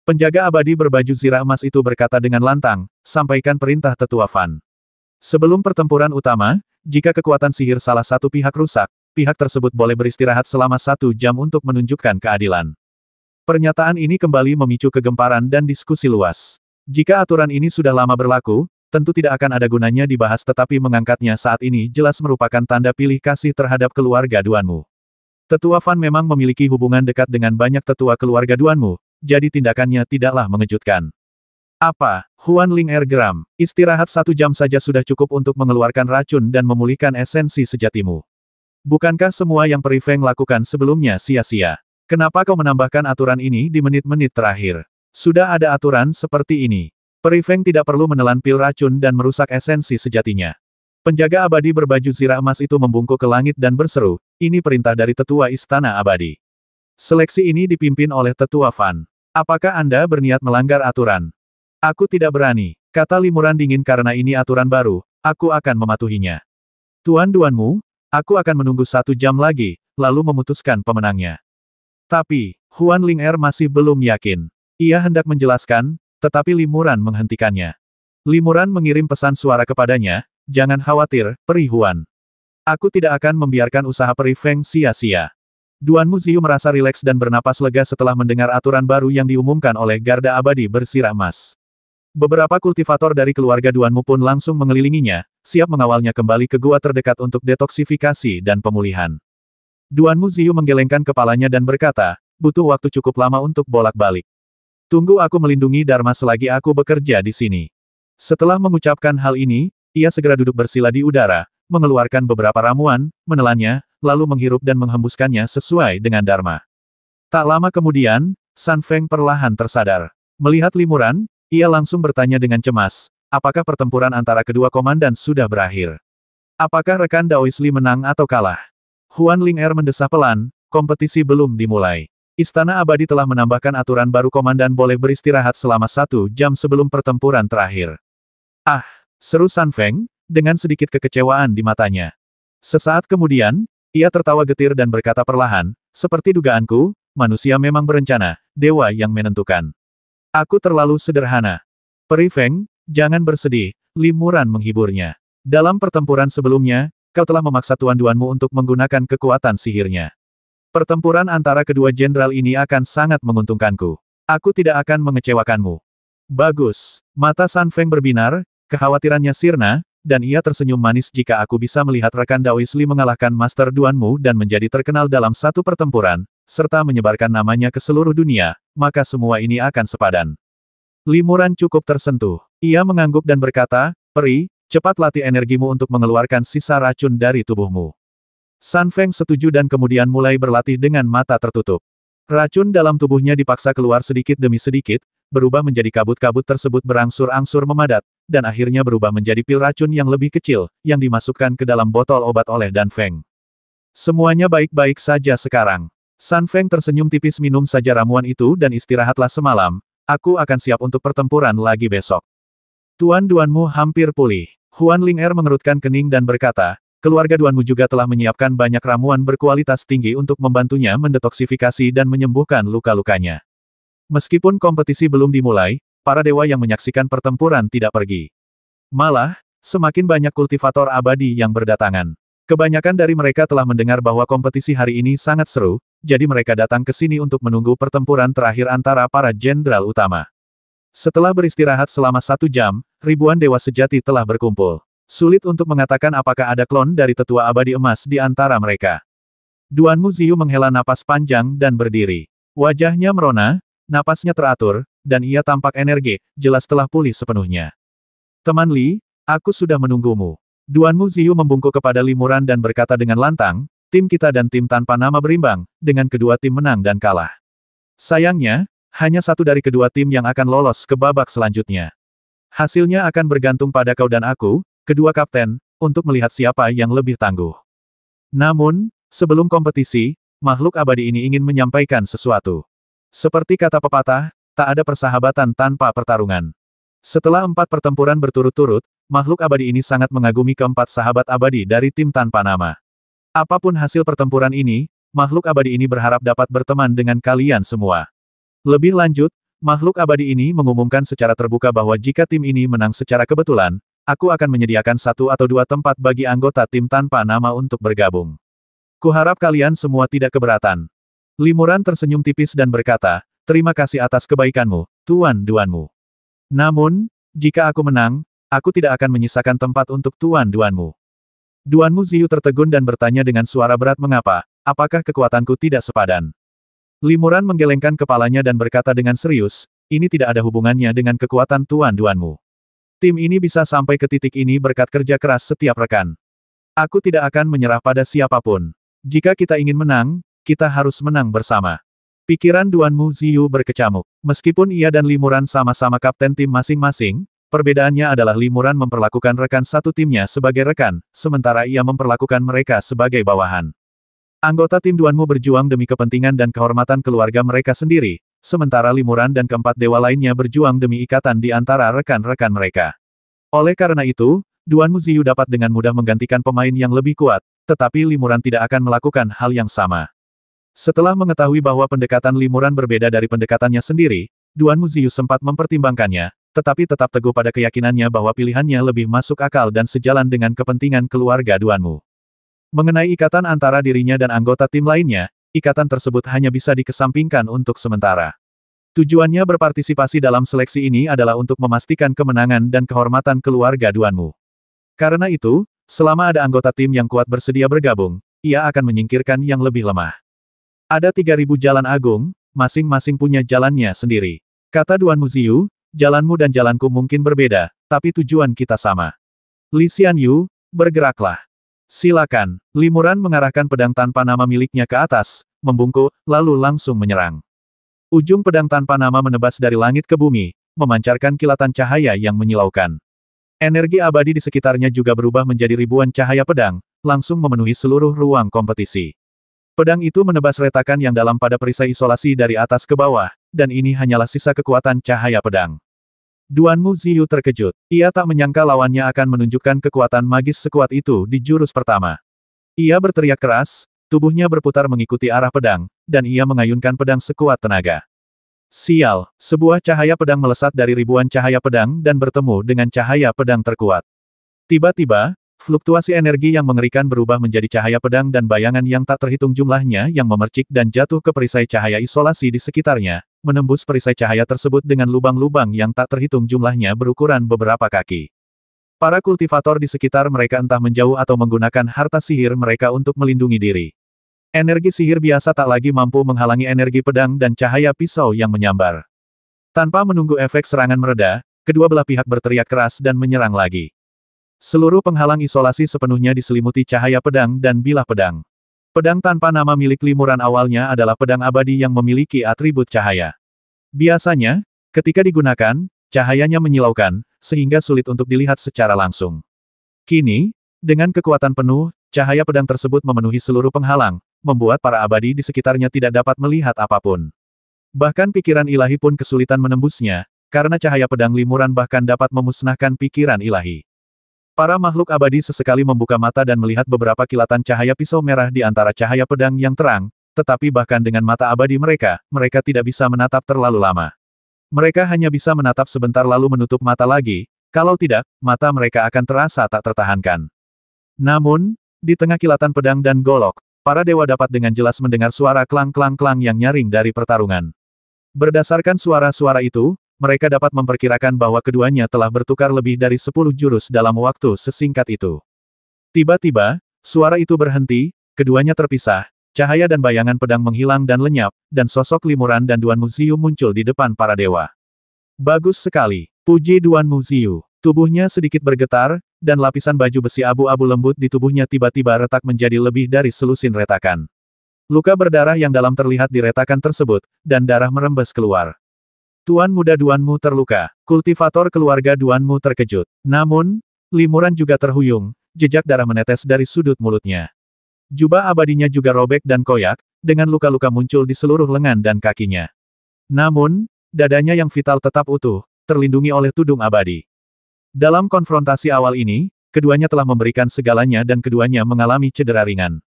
Speaker 1: Penjaga abadi berbaju zirah emas itu berkata dengan lantang, sampaikan perintah Tetua Fan. Sebelum pertempuran utama, jika kekuatan sihir salah satu pihak rusak, pihak tersebut boleh beristirahat selama 1 jam untuk menunjukkan keadilan. Pernyataan ini kembali memicu kegemparan dan diskusi luas. Jika aturan ini sudah lama berlaku, tentu tidak akan ada gunanya dibahas tetapi mengangkatnya saat ini jelas merupakan tanda pilih kasih terhadap keluarga Duanmu. Tetua Fan memang memiliki hubungan dekat dengan banyak tetua keluarga Duanmu, jadi tindakannya tidaklah mengejutkan. Apa, Huan Ling Er geram, istirahat 1 jam saja sudah cukup untuk mengeluarkan racun dan memulihkan esensi sejatimu. Bukankah semua yang Peri Feng lakukan sebelumnya sia-sia? Kenapa kau menambahkan aturan ini di menit-menit terakhir? Sudah ada aturan seperti ini. Peri Feng tidak perlu menelan pil racun dan merusak esensi sejatinya. Penjaga abadi berbaju zirah emas itu membungkuk ke langit dan berseru, ini perintah dari Tetua Istana Abadi. Seleksi ini dipimpin oleh Tetua Fan. Apakah Anda berniat melanggar aturan? Aku tidak berani, kata Limuran dingin karena ini aturan baru, aku akan mematuhinya. Tuan Duanmu, aku akan menunggu 1 jam lagi, lalu memutuskan pemenangnya. Tapi, Huan Ling Er masih belum yakin. Ia hendak menjelaskan, tetapi Limuran menghentikannya. Limuran mengirim pesan suara kepadanya, jangan khawatir, Peri Huan. Aku tidak akan membiarkan usaha Peri Feng sia-sia. Duan Muziu merasa rileks dan bernapas lega setelah mendengar aturan baru yang diumumkan oleh Garda Abadi bersirah emas. Beberapa kultivator dari keluarga Duanmu pun langsung mengelilinginya, siap mengawalnya kembali ke gua terdekat untuk detoksifikasi dan pemulihan. Duanmu Ziyu menggelengkan kepalanya dan berkata, butuh waktu cukup lama untuk bolak-balik. Tunggu aku melindungi Dharma selagi aku bekerja di sini. Setelah mengucapkan hal ini, ia segera duduk bersila di udara, mengeluarkan beberapa ramuan, menelannya, lalu menghirup dan menghembuskannya sesuai dengan Dharma. Tak lama kemudian, San Feng perlahan tersadar. Melihat Limuran, ia langsung bertanya dengan cemas, apakah pertempuran antara kedua komandan sudah berakhir? Apakah rekan Daois Li menang atau kalah? Huan Ling'er mendesah pelan, kompetisi belum dimulai. Istana Abadi telah menambahkan aturan baru komandan boleh beristirahat selama 1 jam sebelum pertempuran terakhir. Ah, seru San Feng, dengan sedikit kekecewaan di matanya. Sesaat kemudian, ia tertawa getir dan berkata perlahan, seperti dugaanku, manusia memang berencana, dewa yang menentukan. Aku terlalu sederhana. Peri Feng, jangan bersedih, Limuran menghiburnya. Dalam pertempuran sebelumnya, kau telah memaksa Tuan Duanmu untuk menggunakan kekuatan sihirnya. Pertempuran antara kedua jenderal ini akan sangat menguntungkanku. Aku tidak akan mengecewakanmu. Bagus. Mata San Feng berbinar, kekhawatirannya sirna, dan ia tersenyum manis jika aku bisa melihat rekan Daois Li mengalahkan Master Duanmu dan menjadi terkenal dalam satu pertempuran, serta menyebarkan namanya ke seluruh dunia, maka semua ini akan sepadan. Limuran cukup tersentuh. Ia mengangguk dan berkata, Peri, cepat latih energimu untuk mengeluarkan sisa racun dari tubuhmu. San Feng setuju dan kemudian mulai berlatih dengan mata tertutup. Racun dalam tubuhnya dipaksa keluar sedikit demi sedikit, berubah menjadi kabut-kabut tersebut berangsur-angsur memadat, dan akhirnya berubah menjadi pil racun yang lebih kecil, yang dimasukkan ke dalam botol obat oleh Dan Feng. Semuanya baik-baik saja sekarang. San Feng tersenyum tipis minum saja ramuan itu dan istirahatlah semalam, aku akan siap untuk pertempuran lagi besok. Tuan Duanmu hampir pulih. Huan Ling'er mengerutkan kening dan berkata, keluarga Duanmu juga telah menyiapkan banyak ramuan berkualitas tinggi untuk membantunya mendetoksifikasi dan menyembuhkan luka-lukanya. Meskipun kompetisi belum dimulai, para dewa yang menyaksikan pertempuran tidak pergi. Malah, semakin banyak kultivator abadi yang berdatangan. Kebanyakan dari mereka telah mendengar bahwa kompetisi hari ini sangat seru, jadi mereka datang ke sini untuk menunggu pertempuran terakhir antara para jenderal utama. Setelah beristirahat selama 1 jam, ribuan dewa sejati telah berkumpul. Sulit untuk mengatakan apakah ada klon dari tetua abadi emas di antara mereka. Duanmu Ziyu menghela napas panjang dan berdiri. Wajahnya merona, napasnya teratur, dan ia tampak energi, jelas telah pulih sepenuhnya. Teman Li, aku sudah menunggumu. Duanmu Ziyu membungkuk kepada Limuran dan berkata dengan lantang, tim kita dan tim tanpa nama berimbang, dengan kedua tim menang dan kalah. Sayangnya, hanya satu dari kedua tim yang akan lolos ke babak selanjutnya. Hasilnya akan bergantung pada kau dan aku, kedua kapten, untuk melihat siapa yang lebih tangguh. Namun, sebelum kompetisi, makhluk abadi ini ingin menyampaikan sesuatu. Seperti kata pepatah, tak ada persahabatan tanpa pertarungan. Setelah 4 pertempuran berturut-turut, makhluk abadi ini sangat mengagumi keempat sahabat abadi dari tim tanpa nama. Apapun hasil pertempuran ini, makhluk abadi ini berharap dapat berteman dengan kalian semua. Lebih lanjut, makhluk abadi ini mengumumkan secara terbuka bahwa jika tim ini menang secara kebetulan, aku akan menyediakan 1 atau 2 tempat bagi anggota tim tanpa nama untuk bergabung. Kuharap kalian semua tidak keberatan. Limuran tersenyum tipis dan berkata, terima kasih atas kebaikanmu, Tuan Duanmu. Namun, jika aku menang, aku tidak akan menyisakan tempat untuk Tuan Duanmu. Duanmu Ziyu tertegun dan bertanya dengan suara berat mengapa, apakah kekuatanku tidak sepadan? Limuran menggelengkan kepalanya dan berkata dengan serius, ini tidak ada hubungannya dengan kekuatan Tuan Duanmu. Tim ini bisa sampai ke titik ini berkat kerja keras setiap rekan. Aku tidak akan menyerah pada siapapun. Jika kita ingin menang, kita harus menang bersama. Pikiran Duanmu Ziyu berkecamuk. Meskipun ia dan Limuran sama-sama kapten tim masing-masing, perbedaannya adalah Limuran memperlakukan rekan satu timnya sebagai rekan, sementara ia memperlakukan mereka sebagai bawahan. Anggota tim Duanmu berjuang demi kepentingan dan kehormatan keluarga mereka sendiri, sementara Limuran dan keempat dewa lainnya berjuang demi ikatan di antara rekan-rekan mereka. Oleh karena itu, Duanmu Ziyu dapat dengan mudah menggantikan pemain yang lebih kuat, tetapi Limuran tidak akan melakukan hal yang sama. Setelah mengetahui bahwa pendekatan Limuran berbeda dari pendekatannya sendiri, Duanmu Ziyu sempat mempertimbangkannya, tetapi tetap teguh pada keyakinannya bahwa pilihannya lebih masuk akal dan sejalan dengan kepentingan keluarga Duanmu. Mengenai ikatan antara dirinya dan anggota tim lainnya, ikatan tersebut hanya bisa dikesampingkan untuk sementara. Tujuannya berpartisipasi dalam seleksi ini adalah untuk memastikan kemenangan dan kehormatan keluarga Duanmu. Karena itu, selama ada anggota tim yang kuat bersedia bergabung, ia akan menyingkirkan yang lebih lemah. Ada 3.000 jalan agung, masing-masing punya jalannya sendiri. Kata Duanmu Ziyu, jalanmu dan jalanku mungkin berbeda, tapi tujuan kita sama. Li Xianyu, bergeraklah. Silakan. Limuran mengarahkan pedang tanpa nama miliknya ke atas, membungkuk, lalu langsung menyerang. Ujung pedang tanpa nama menebas dari langit ke bumi, memancarkan kilatan cahaya yang menyilaukan. Energi abadi di sekitarnya juga berubah menjadi ribuan cahaya pedang, langsung memenuhi seluruh ruang kompetisi. Pedang itu menebas retakan yang dalam pada perisai isolasi dari atas ke bawah, dan ini hanyalah sisa kekuatan cahaya pedang. Duanmu Ziyu terkejut. Ia tak menyangka lawannya akan menunjukkan kekuatan magis sekuat itu di jurus pertama. Ia berteriak keras, tubuhnya berputar mengikuti arah pedang, dan ia mengayunkan pedang sekuat tenaga. Sial, sebuah cahaya pedang melesat dari ribuan cahaya pedang dan bertemu dengan cahaya pedang terkuat. Tiba-tiba, fluktuasi energi yang mengerikan berubah menjadi cahaya pedang dan bayangan yang tak terhitung jumlahnya yang memercik dan jatuh ke perisai cahaya isolasi di sekitarnya, menembus perisai cahaya tersebut dengan lubang-lubang yang tak terhitung jumlahnya berukuran beberapa kaki. Para kultivator di sekitar mereka entah menjauh atau menggunakan harta sihir mereka untuk melindungi diri. Energi sihir biasa tak lagi mampu menghalangi energi pedang dan cahaya pisau yang menyambar. Tanpa menunggu efek serangan mereda, kedua belah pihak berteriak keras dan menyerang lagi. Seluruh penghalang isolasi sepenuhnya diselimuti cahaya pedang dan bilah pedang. Pedang tanpa nama milik Limuran awalnya adalah pedang abadi yang memiliki atribut cahaya. Biasanya, ketika digunakan, cahayanya menyilaukan, sehingga sulit untuk dilihat secara langsung. Kini, dengan kekuatan penuh, cahaya pedang tersebut memenuhi seluruh penghalang, membuat para abadi di sekitarnya tidak dapat melihat apapun. Bahkan pikiran ilahi pun kesulitan menembusnya, karena cahaya pedang Limuran bahkan dapat memusnahkan pikiran ilahi. Para makhluk abadi sesekali membuka mata dan melihat beberapa kilatan cahaya pisau merah di antara cahaya pedang yang terang, tetapi bahkan dengan mata abadi mereka, mereka tidak bisa menatap terlalu lama. Mereka hanya bisa menatap sebentar lalu menutup mata lagi, kalau tidak, mata mereka akan terasa tak tertahankan. Namun, di tengah kilatan pedang dan golok, para dewa dapat dengan jelas mendengar suara klang-klang-klang yang nyaring dari pertarungan. Berdasarkan suara-suara itu, mereka dapat memperkirakan bahwa keduanya telah bertukar lebih dari 10 jurus dalam waktu sesingkat itu. Tiba-tiba, suara itu berhenti, keduanya terpisah, cahaya dan bayangan pedang menghilang dan lenyap, dan sosok Limuran dan Duanmu Ziyu muncul di depan para dewa. Bagus sekali, puji Duanmu Ziyu. Tubuhnya sedikit bergetar, dan lapisan baju besi abu-abu lembut di tubuhnya tiba-tiba retak menjadi lebih dari selusin retakan. Luka berdarah yang dalam terlihat di retakan tersebut, dan darah merembes keluar. Tuan muda Duanmu terluka. Kultivator keluarga Duanmu terkejut. Namun, Limuran juga terhuyung, jejak darah menetes dari sudut mulutnya. Jubah abadinya juga robek dan koyak, dengan luka-luka muncul di seluruh lengan dan kakinya. Namun, dadanya yang vital tetap utuh, terlindungi oleh tudung abadi. Dalam konfrontasi awal ini, keduanya telah memberikan segalanya dan keduanya mengalami cedera ringan.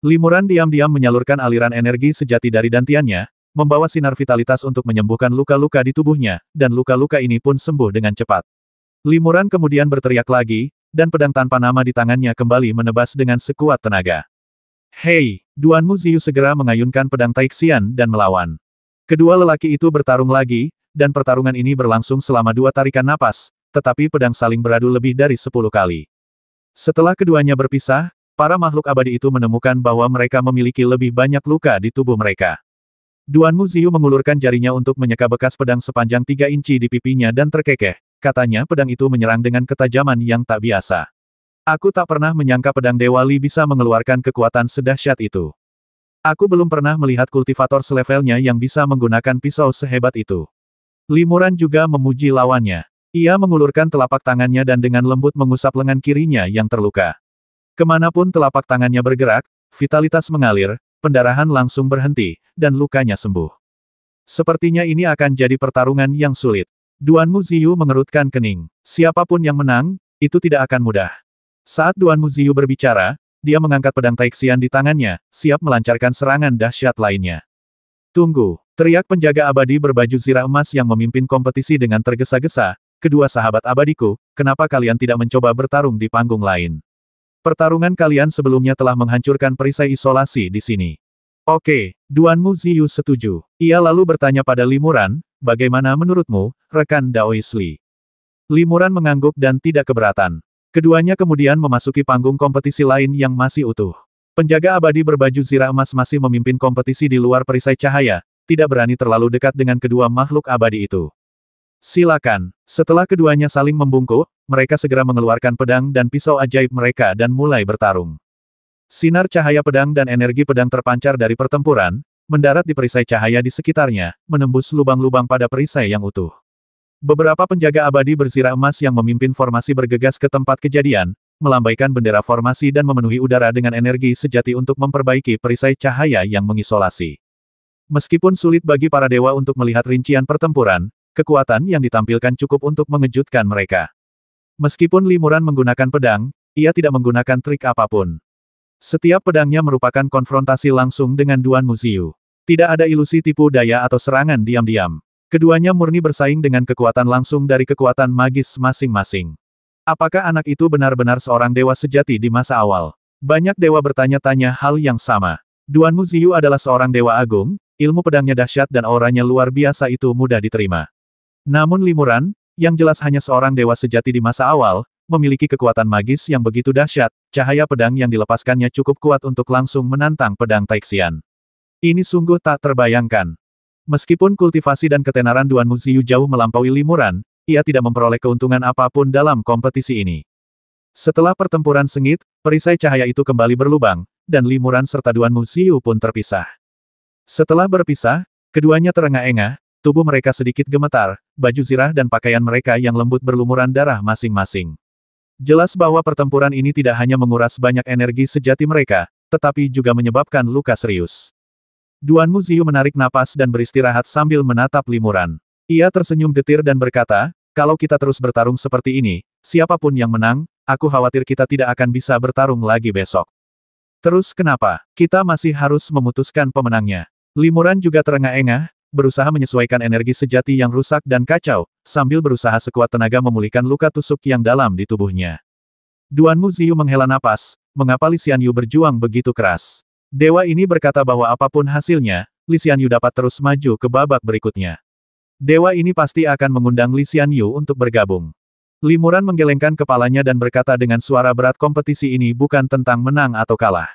Speaker 1: Limuran diam-diam menyalurkan aliran energi sejati dari dantiannya, membawa sinar vitalitas untuk menyembuhkan luka-luka di tubuhnya, dan luka-luka ini pun sembuh dengan cepat. Limuran kemudian berteriak lagi, dan pedang tanpa nama di tangannya kembali menebas dengan sekuat tenaga. Hei, Duanmu Ziyu segera mengayunkan pedang Taixian dan melawan. Kedua lelaki itu bertarung lagi, dan pertarungan ini berlangsung selama 2 tarikan napas, tetapi pedang saling beradu lebih dari 10 kali. Setelah keduanya berpisah, para makhluk abadi itu menemukan bahwa mereka memiliki lebih banyak luka di tubuh mereka. Duanmu Ziyu mengulurkan jarinya untuk menyeka bekas pedang sepanjang 3 inci di pipinya dan terkekeh, katanya pedang itu menyerang dengan ketajaman yang tak biasa. Aku tak pernah menyangka pedang Dewa Li bisa mengeluarkan kekuatan sedahsyat itu. Aku belum pernah melihat kultivator selevelnya yang bisa menggunakan pisau sehebat itu. Limuran juga memuji lawannya. Ia mengulurkan telapak tangannya dan dengan lembut mengusap lengan kirinya yang terluka. Kemanapun telapak tangannya bergerak, vitalitas mengalir, pendarahan langsung berhenti, dan lukanya sembuh. Sepertinya ini akan jadi pertarungan yang sulit. Duanmu Ziyu mengerutkan kening. Siapapun yang menang, itu tidak akan mudah. Saat Duanmu Ziyu berbicara, dia mengangkat pedang Taixian di tangannya, siap melancarkan serangan dahsyat lainnya. Tunggu, teriak penjaga abadi berbaju zirah emas yang memimpin kompetisi dengan tergesa-gesa. Kedua sahabat abadiku, kenapa kalian tidak mencoba bertarung di panggung lain? Pertarungan kalian sebelumnya telah menghancurkan perisai isolasi di sini. Oke, Duanmu Ziyu setuju. Ia lalu bertanya pada Limuran, bagaimana menurutmu, rekan Daois Li? Limuran mengangguk dan tidak keberatan. Keduanya kemudian memasuki panggung kompetisi lain yang masih utuh. Penjaga abadi berbaju zirah emas masih memimpin kompetisi di luar perisai cahaya, tidak berani terlalu dekat dengan kedua makhluk abadi itu. Silakan. Setelah keduanya saling membungkuk, mereka segera mengeluarkan pedang dan pisau ajaib mereka dan mulai bertarung. Sinar cahaya pedang dan energi pedang terpancar dari pertempuran, mendarat di perisai cahaya di sekitarnya, menembus lubang-lubang pada perisai yang utuh. Beberapa penjaga abadi berzirah emas yang memimpin formasi bergegas ke tempat kejadian, melambaikan bendera formasi dan memenuhi udara dengan energi sejati untuk memperbaiki perisai cahaya yang mengisolasi. Meskipun sulit bagi para dewa untuk melihat rincian pertempuran, kekuatan yang ditampilkan cukup untuk mengejutkan mereka. Meskipun Limuran menggunakan pedang, ia tidak menggunakan trik apapun. Setiap pedangnya merupakan konfrontasi langsung dengan Duanmu Ziyu. Tidak ada ilusi tipu daya atau serangan diam-diam. Keduanya murni bersaing dengan kekuatan langsung dari kekuatan magis masing-masing. Apakah anak itu benar-benar seorang dewa sejati di masa awal? Banyak dewa bertanya-tanya hal yang sama. Duanmu Ziyu adalah seorang dewa agung, ilmu pedangnya dahsyat dan auranya luar biasa itu mudah diterima. Namun Limuran, yang jelas hanya seorang dewa sejati di masa awal, memiliki kekuatan magis yang begitu dahsyat, cahaya pedang yang dilepaskannya cukup kuat untuk langsung menantang pedang Taixian. Ini sungguh tak terbayangkan. Meskipun kultivasi dan ketenaran Duanmu Ziyu jauh melampaui Limuran, ia tidak memperoleh keuntungan apapun dalam kompetisi ini. Setelah pertempuran sengit, perisai cahaya itu kembali berlubang, dan Limuran serta Duanmu Ziyu pun terpisah. Setelah berpisah, keduanya terengah-engah, tubuh mereka sedikit gemetar, baju zirah dan pakaian mereka yang lembut berlumuran darah masing-masing. Jelas bahwa pertempuran ini tidak hanya menguras banyak energi sejati mereka, tetapi juga menyebabkan luka serius. Duanmu Ziyu menarik napas dan beristirahat sambil menatap Limuran. Ia tersenyum getir dan berkata, kalau kita terus bertarung seperti ini, siapapun yang menang, aku khawatir kita tidak akan bisa bertarung lagi besok. Terus kenapa? Kita masih harus memutuskan pemenangnya. Limuran juga terengah-engah, berusaha menyesuaikan energi sejati yang rusak dan kacau, sambil berusaha sekuat tenaga memulihkan luka tusuk yang dalam di tubuhnya. Duanmu Ziyu menghela napas, mengapa Li Xianyu berjuang begitu keras? Dewa ini berkata bahwa apapun hasilnya, Li Xianyu dapat terus maju ke babak berikutnya. Dewa ini pasti akan mengundang Li Xianyu untuk bergabung. Limuran menggelengkan kepalanya dan berkata dengan suara berat, kompetisi ini bukan tentang menang atau kalah.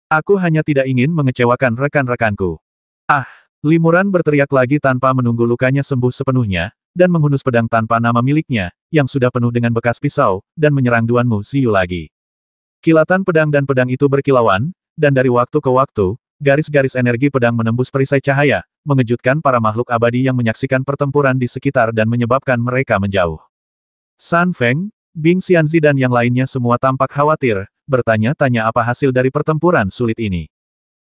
Speaker 1: Aku hanya tidak ingin mengecewakan rekan-rekanku. Ah! Limuran berteriak lagi tanpa menunggu lukanya sembuh sepenuhnya, dan menghunus pedang tanpa nama miliknya, yang sudah penuh dengan bekas pisau, dan menyerang Duanmu Ziyu lagi. Kilatan pedang dan pedang itu berkilauan, dan dari waktu ke waktu, garis-garis energi pedang menembus perisai cahaya, mengejutkan para makhluk abadi yang menyaksikan pertempuran di sekitar dan menyebabkan mereka menjauh. San Feng, Bing Xianzi dan yang lainnya semua tampak khawatir, bertanya-tanya apa hasil dari pertempuran sulit ini.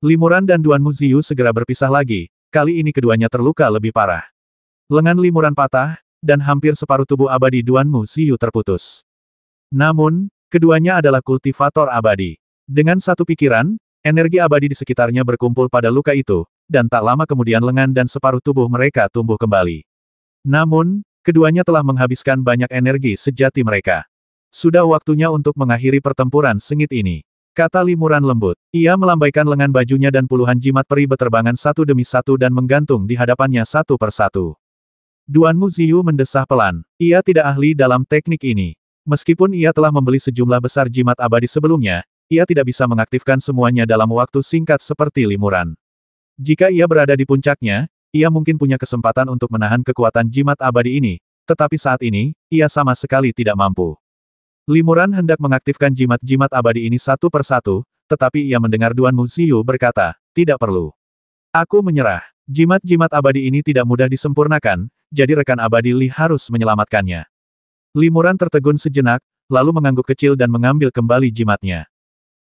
Speaker 1: Limuran dan Duanmu Ziyu segera berpisah lagi, kali ini keduanya terluka lebih parah. Lengan Limuran patah, dan hampir separuh tubuh abadi Duanmu Ziyu terputus. Namun, keduanya adalah kultivator abadi. Dengan satu pikiran, energi abadi di sekitarnya berkumpul pada luka itu, dan tak lama kemudian lengan dan separuh tubuh mereka tumbuh kembali. Namun, keduanya telah menghabiskan banyak energi sejati mereka. Sudah waktunya untuk mengakhiri pertempuran sengit ini. Kata Limuran lembut. Ia melambaikan lengan bajunya dan puluhan jimat peri beterbangan satu demi satu dan menggantung di hadapannya satu persatu. Duanmu Ziyu mendesah pelan. Ia tidak ahli dalam teknik ini. Meskipun ia telah membeli sejumlah besar jimat abadi sebelumnya, ia tidak bisa mengaktifkan semuanya dalam waktu singkat seperti Limuran. Jika ia berada di puncaknya, ia mungkin punya kesempatan untuk menahan kekuatan jimat abadi ini, tetapi saat ini, ia sama sekali tidak mampu. Limuran hendak mengaktifkan jimat-jimat abadi ini satu persatu, tetapi ia mendengar Duanmu Ziyu berkata, tidak perlu. Aku menyerah. Jimat-jimat abadi ini tidak mudah disempurnakan, jadi rekan abadi Li harus menyelamatkannya. Limuran tertegun sejenak, lalu mengangguk kecil dan mengambil kembali jimatnya.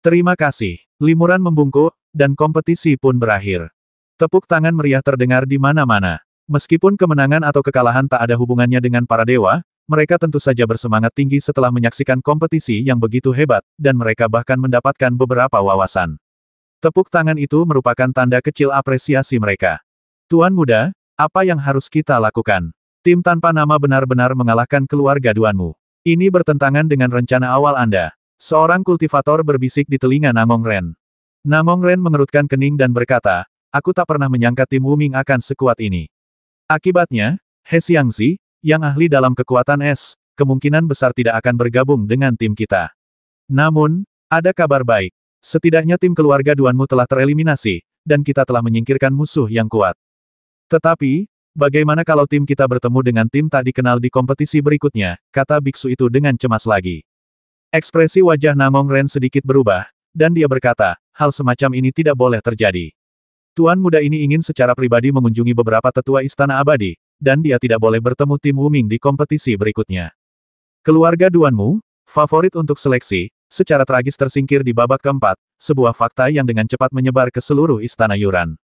Speaker 1: Terima kasih. Limuran membungkuk, dan kompetisi pun berakhir. Tepuk tangan meriah terdengar di mana-mana. Meskipun kemenangan atau kekalahan tak ada hubungannya dengan para dewa, mereka tentu saja bersemangat tinggi setelah menyaksikan kompetisi yang begitu hebat, dan mereka bahkan mendapatkan beberapa wawasan. Tepuk tangan itu merupakan tanda kecil apresiasi mereka. Tuan muda, apa yang harus kita lakukan? Tim tanpa nama benar-benar mengalahkan keluarga Duanmu. Ini bertentangan dengan rencana awal Anda. Seorang kultivator berbisik di telinga Namong Ren. Namong Ren mengerutkan kening dan berkata, aku tak pernah menyangka tim Wuming akan sekuat ini. Akibatnya, He Xiangzi, yang ahli dalam kekuatan es, kemungkinan besar tidak akan bergabung dengan tim kita. Namun, ada kabar baik. Setidaknya tim keluarga Duanmu telah tereliminasi, dan kita telah menyingkirkan musuh yang kuat. Tetapi, bagaimana kalau tim kita bertemu dengan tim tak dikenal di kompetisi berikutnya, kata biksu itu dengan cemas lagi. Ekspresi wajah Namong Ren sedikit berubah, dan dia berkata, hal semacam ini tidak boleh terjadi. Tuan muda ini ingin secara pribadi mengunjungi beberapa tetua Istana Abadi, dan dia tidak boleh bertemu tim Wuming di kompetisi berikutnya. Keluarga Duanmu, favorit untuk seleksi, secara tragis tersingkir di babak keempat, sebuah fakta yang dengan cepat menyebar ke seluruh Istana Yuran.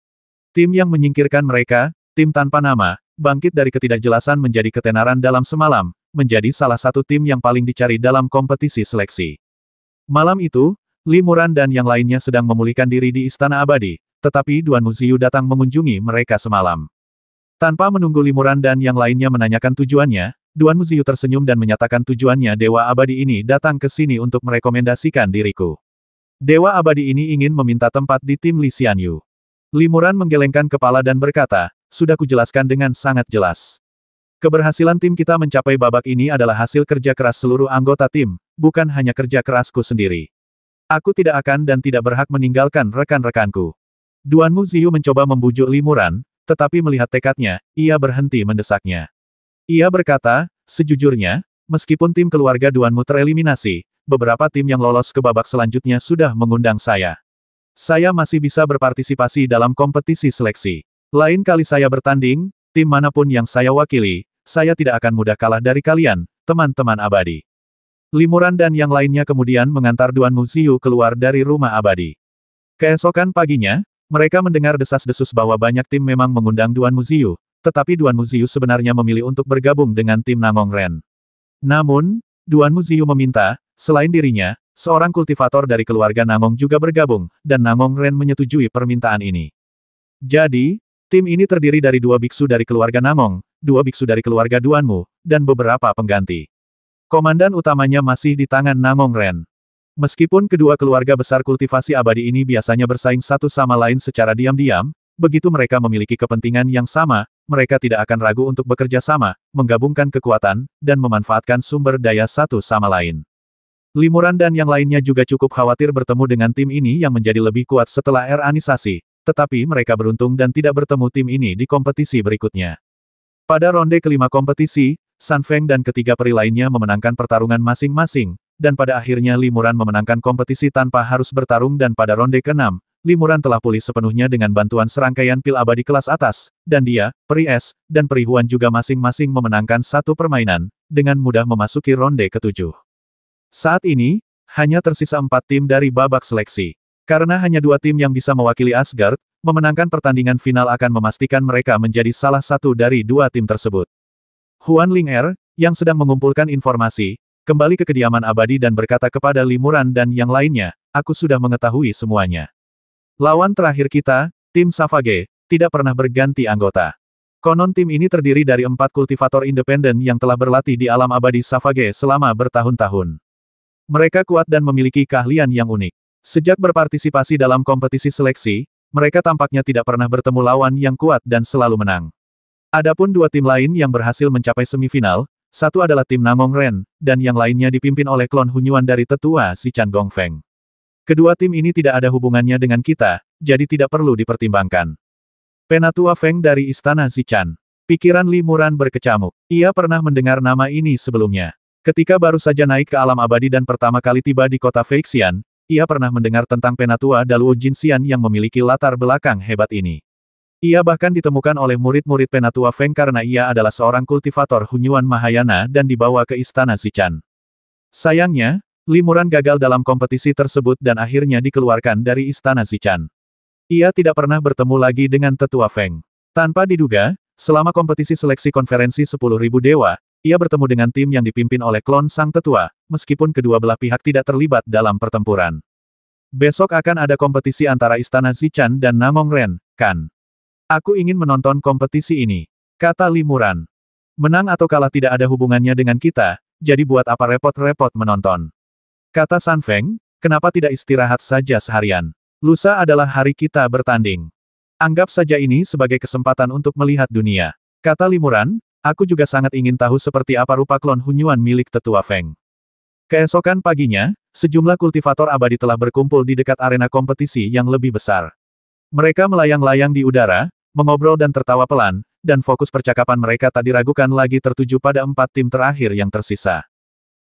Speaker 1: Tim yang menyingkirkan mereka, tim tanpa nama, bangkit dari ketidakjelasan menjadi ketenaran dalam semalam, menjadi salah satu tim yang paling dicari dalam kompetisi seleksi. Malam itu, Li Muran dan yang lainnya sedang memulihkan diri di Istana Abadi, tetapi Duanmu Ziyu datang mengunjungi mereka semalam. Tanpa menunggu Li Muran dan yang lainnya menanyakan tujuannya, Duanmu Ziyu tersenyum dan menyatakan tujuannya Dewa Abadi ini datang ke sini untuk merekomendasikan diriku. Dewa Abadi ini ingin meminta tempat di tim Li Xianyu. Li Muran menggelengkan kepala dan berkata, sudah kujelaskan dengan sangat jelas. Keberhasilan tim kita mencapai babak ini adalah hasil kerja keras seluruh anggota tim, bukan hanya kerja kerasku sendiri. Aku tidak akan dan tidak berhak meninggalkan rekan-rekanku. Duanmu Ziyu mencoba membujuk Li Muran, tetapi melihat tekadnya, ia berhenti mendesaknya. Ia berkata, sejujurnya, meskipun tim keluarga Duanmu tereliminasi, beberapa tim yang lolos ke babak selanjutnya sudah mengundang saya. Saya masih bisa berpartisipasi dalam kompetisi seleksi. Lain kali saya bertanding, tim manapun yang saya wakili, saya tidak akan mudah kalah dari kalian, teman-teman abadi. Li Muran dan yang lainnya kemudian mengantar Duanmu Ziyu keluar dari rumah abadi. Keesokan paginya, mereka mendengar desas-desus bahwa banyak tim memang mengundang Duanmu Ziyu, tetapi Duanmu Ziyu sebenarnya memilih untuk bergabung dengan tim Namong Ren. Namun, Duanmu Ziyu meminta, selain dirinya, seorang kultivator dari keluarga Namong juga bergabung, dan Namong Ren menyetujui permintaan ini. Jadi, tim ini terdiri dari 2 biksu dari keluarga Namong, 2 biksu dari keluarga Duanmu, dan beberapa pengganti. Komandan utamanya masih di tangan Namong Ren. Meskipun kedua keluarga besar kultivasi abadi ini biasanya bersaing satu sama lain secara diam-diam, begitu mereka memiliki kepentingan yang sama, mereka tidak akan ragu untuk bekerja sama, menggabungkan kekuatan, dan memanfaatkan sumber daya satu sama lain. Li Muran dan yang lainnya juga cukup khawatir bertemu dengan tim ini yang menjadi lebih kuat setelah eranisasi, tetapi mereka beruntung dan tidak bertemu tim ini di kompetisi berikutnya. Pada ronde kelima kompetisi, San Feng dan ketiga peri lainnya memenangkan pertarungan masing-masing, dan pada akhirnya Li Muran memenangkan kompetisi tanpa harus bertarung dan pada ronde ke-6, Li Muran telah pulih sepenuhnya dengan bantuan serangkaian pil abadi kelas atas, dan dia, Peri Es, dan Peri Huan juga masing-masing memenangkan satu permainan, dengan mudah memasuki ronde ke-7. Saat ini, hanya tersisa 4 tim dari babak seleksi. Karena hanya 2 tim yang bisa mewakili Asgard, memenangkan pertandingan final akan memastikan mereka menjadi salah satu dari 2 tim tersebut. Huan Ling-er, yang sedang mengumpulkan informasi, kembali ke kediaman abadi dan berkata kepada Li Muran dan yang lainnya, aku sudah mengetahui semuanya. Lawan terakhir kita, tim Savage, tidak pernah berganti anggota. Konon tim ini terdiri dari 4 kultivator independen yang telah berlatih di alam abadi Savage selama bertahun-tahun. Mereka kuat dan memiliki keahlian yang unik. Sejak berpartisipasi dalam kompetisi seleksi, mereka tampaknya tidak pernah bertemu lawan yang kuat dan selalu menang. Adapun 2 tim lain yang berhasil mencapai semifinal, satu adalah tim Namong Ren, dan yang lainnya dipimpin oleh klon Hunyuan dari tetua Zichan Gongfeng. Kedua tim ini tidak ada hubungannya dengan kita, jadi tidak perlu dipertimbangkan. Penatua Feng dari Istana Zichan. Pikiran Li Muran berkecamuk. Ia pernah mendengar nama ini sebelumnya. Ketika baru saja naik ke alam abadi dan pertama kali tiba di kota Feixian, ia pernah mendengar tentang Penatua Daluo Jinxian yang memiliki latar belakang hebat ini. Ia bahkan ditemukan oleh murid-murid Penatua Feng karena ia adalah seorang kultivator Hunyuan Mahayana dan dibawa ke Istana Zichan. Sayangnya, Li Muran gagal dalam kompetisi tersebut dan akhirnya dikeluarkan dari Istana Zichan. Ia tidak pernah bertemu lagi dengan tetua Feng. Tanpa diduga, selama kompetisi seleksi konferensi 10.000 dewa, ia bertemu dengan tim yang dipimpin oleh klon sang tetua, meskipun kedua belah pihak tidak terlibat dalam pertempuran. Besok akan ada kompetisi antara Istana Zichan dan Namong Ren, kan? Aku ingin menonton kompetisi ini, kata Li Muran. Menang atau kalah tidak ada hubungannya dengan kita, jadi buat apa repot-repot menonton. Kata San Feng, kenapa tidak istirahat saja seharian? Lusa adalah hari kita bertanding. Anggap saja ini sebagai kesempatan untuk melihat dunia. Kata Limuran, aku juga sangat ingin tahu seperti apa rupa klon Hunyuan milik Tetua Feng. Keesokan paginya, sejumlah kultivator abadi telah berkumpul di dekat arena kompetisi yang lebih besar. Mereka melayang-layang di udara, mengobrol dan tertawa pelan, dan fokus percakapan mereka tak diragukan lagi tertuju pada 4 tim terakhir yang tersisa.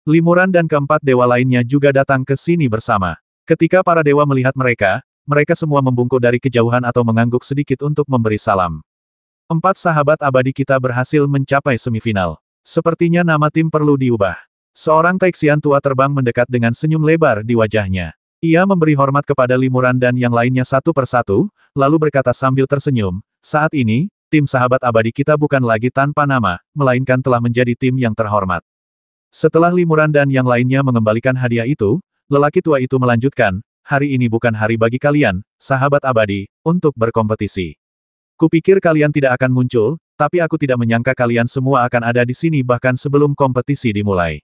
Speaker 1: Limuran dan keempat dewa lainnya juga datang ke sini bersama. Ketika para dewa melihat mereka, mereka semua membungkuk dari kejauhan atau mengangguk sedikit untuk memberi salam. 4 sahabat abadi kita berhasil mencapai semifinal. Sepertinya nama tim perlu diubah. Seorang Taixian tua terbang mendekat dengan senyum lebar di wajahnya. Ia memberi hormat kepada Limuran dan yang lainnya satu persatu, lalu berkata sambil tersenyum, saat ini, tim sahabat abadi kita bukan lagi tanpa nama, melainkan telah menjadi tim yang terhormat. Setelah Limuran dan yang lainnya mengembalikan hadiah itu, lelaki tua itu melanjutkan, hari ini bukan hari bagi kalian, sahabat abadi, untuk berkompetisi. Kupikir kalian tidak akan muncul, tapi aku tidak menyangka kalian semua akan ada di sini bahkan sebelum kompetisi dimulai.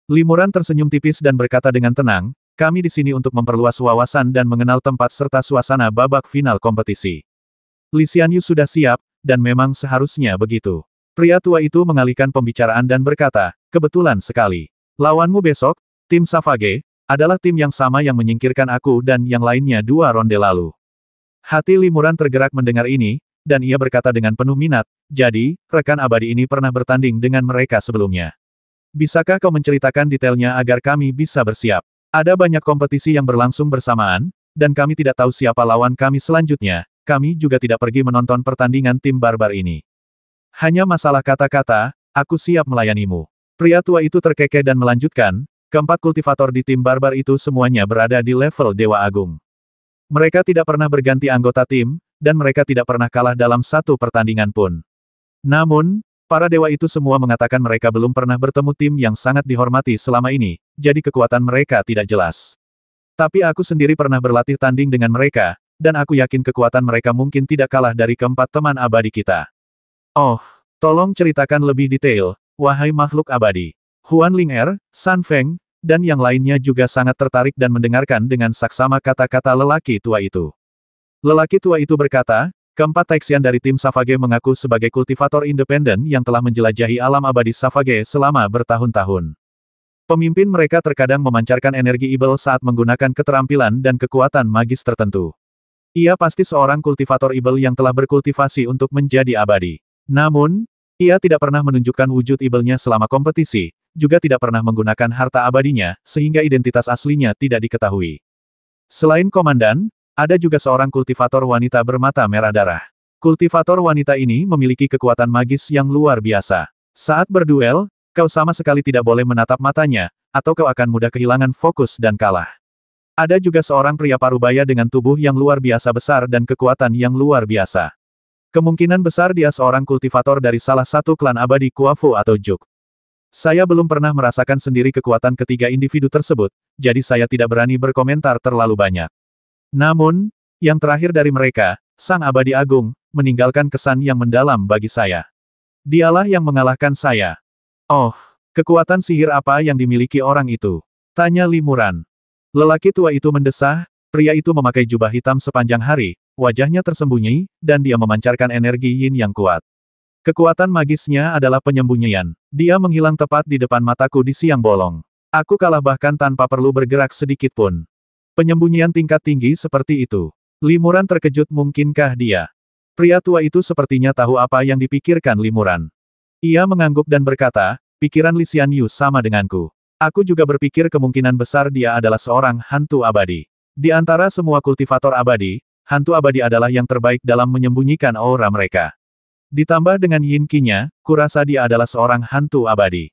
Speaker 1: Limuran tersenyum tipis dan berkata dengan tenang, kami di sini untuk memperluas wawasan dan mengenal tempat serta suasana babak final kompetisi. Li Xianyu sudah siap, dan memang seharusnya begitu. Pria tua itu mengalihkan pembicaraan dan berkata, kebetulan sekali. Lawanmu besok, tim Savage, adalah tim yang sama yang menyingkirkan aku dan yang lainnya 2 ronde lalu. Hati Limuran tergerak mendengar ini, dan ia berkata dengan penuh minat, jadi, rekan abadi ini pernah bertanding dengan mereka sebelumnya. Bisakah kau menceritakan detailnya agar kami bisa bersiap? Ada banyak kompetisi yang berlangsung bersamaan, dan kami tidak tahu siapa lawan kami selanjutnya, kami juga tidak pergi menonton pertandingan tim barbar ini. Hanya masalah kata-kata, aku siap melayanimu. Pria tua itu terkekeh dan melanjutkan, keempat kultivator di tim barbar itu semuanya berada di level Dewa Agung. Mereka tidak pernah berganti anggota tim, dan mereka tidak pernah kalah dalam satu pertandingan pun. Namun, para dewa itu semua mengatakan mereka belum pernah bertemu tim yang sangat dihormati selama ini, jadi kekuatan mereka tidak jelas. Tapi aku sendiri pernah berlatih tanding dengan mereka, dan aku yakin kekuatan mereka mungkin tidak kalah dari keempat teman abadi kita. Oh, tolong ceritakan lebih detail, wahai makhluk abadi. Huan Ling San Feng, dan yang lainnya juga sangat tertarik dan mendengarkan dengan saksama kata-kata lelaki tua itu. Lelaki tua itu berkata, keempat Taixian dari tim Savage mengaku sebagai kultivator independen yang telah menjelajahi alam abadi Savage selama bertahun-tahun. Pemimpin mereka terkadang memancarkan energi ibel saat menggunakan keterampilan dan kekuatan magis tertentu. Ia pasti seorang kultivator ibel yang telah berkultivasi untuk menjadi abadi. Namun, ia tidak pernah menunjukkan wujud ibelnya selama kompetisi, juga tidak pernah menggunakan harta abadinya, sehingga identitas aslinya tidak diketahui. Selain komandan, ada juga seorang kultivator wanita bermata merah darah. Kultivator wanita ini memiliki kekuatan magis yang luar biasa. Saat berduel, kau sama sekali tidak boleh menatap matanya, atau kau akan mudah kehilangan fokus dan kalah. Ada juga seorang pria parubaya dengan tubuh yang luar biasa besar dan kekuatan yang luar biasa. Kemungkinan besar dia seorang kultivator dari salah satu klan abadi Kuafu atau Juk. Saya belum pernah merasakan sendiri kekuatan ketiga individu tersebut, jadi saya tidak berani berkomentar terlalu banyak. Namun, yang terakhir dari mereka, Sang Abadi Agung, meninggalkan kesan yang mendalam bagi saya. Dialah yang mengalahkan saya. Oh, kekuatan sihir apa yang dimiliki orang itu? Tanya Limuran. Lelaki tua itu mendesah, pria itu memakai jubah hitam sepanjang hari, wajahnya tersembunyi, dan dia memancarkan energi yin yang kuat. Kekuatan magisnya adalah penyembunyian. Dia menghilang tepat di depan mataku di siang bolong. Aku kalah bahkan tanpa perlu bergerak sedikit pun. Penyembunyian tingkat tinggi seperti itu. Limuran terkejut mungkinkah dia? Pria tua itu sepertinya tahu apa yang dipikirkan Limuran. Ia mengangguk dan berkata, pikiran Li Xianyu sama denganku. Aku juga berpikir kemungkinan besar dia adalah seorang hantu abadi. Di antara semua kultivator abadi, hantu abadi adalah yang terbaik dalam menyembunyikan aura mereka. Ditambah dengan yin qi-nya, kurasa dia adalah seorang hantu abadi.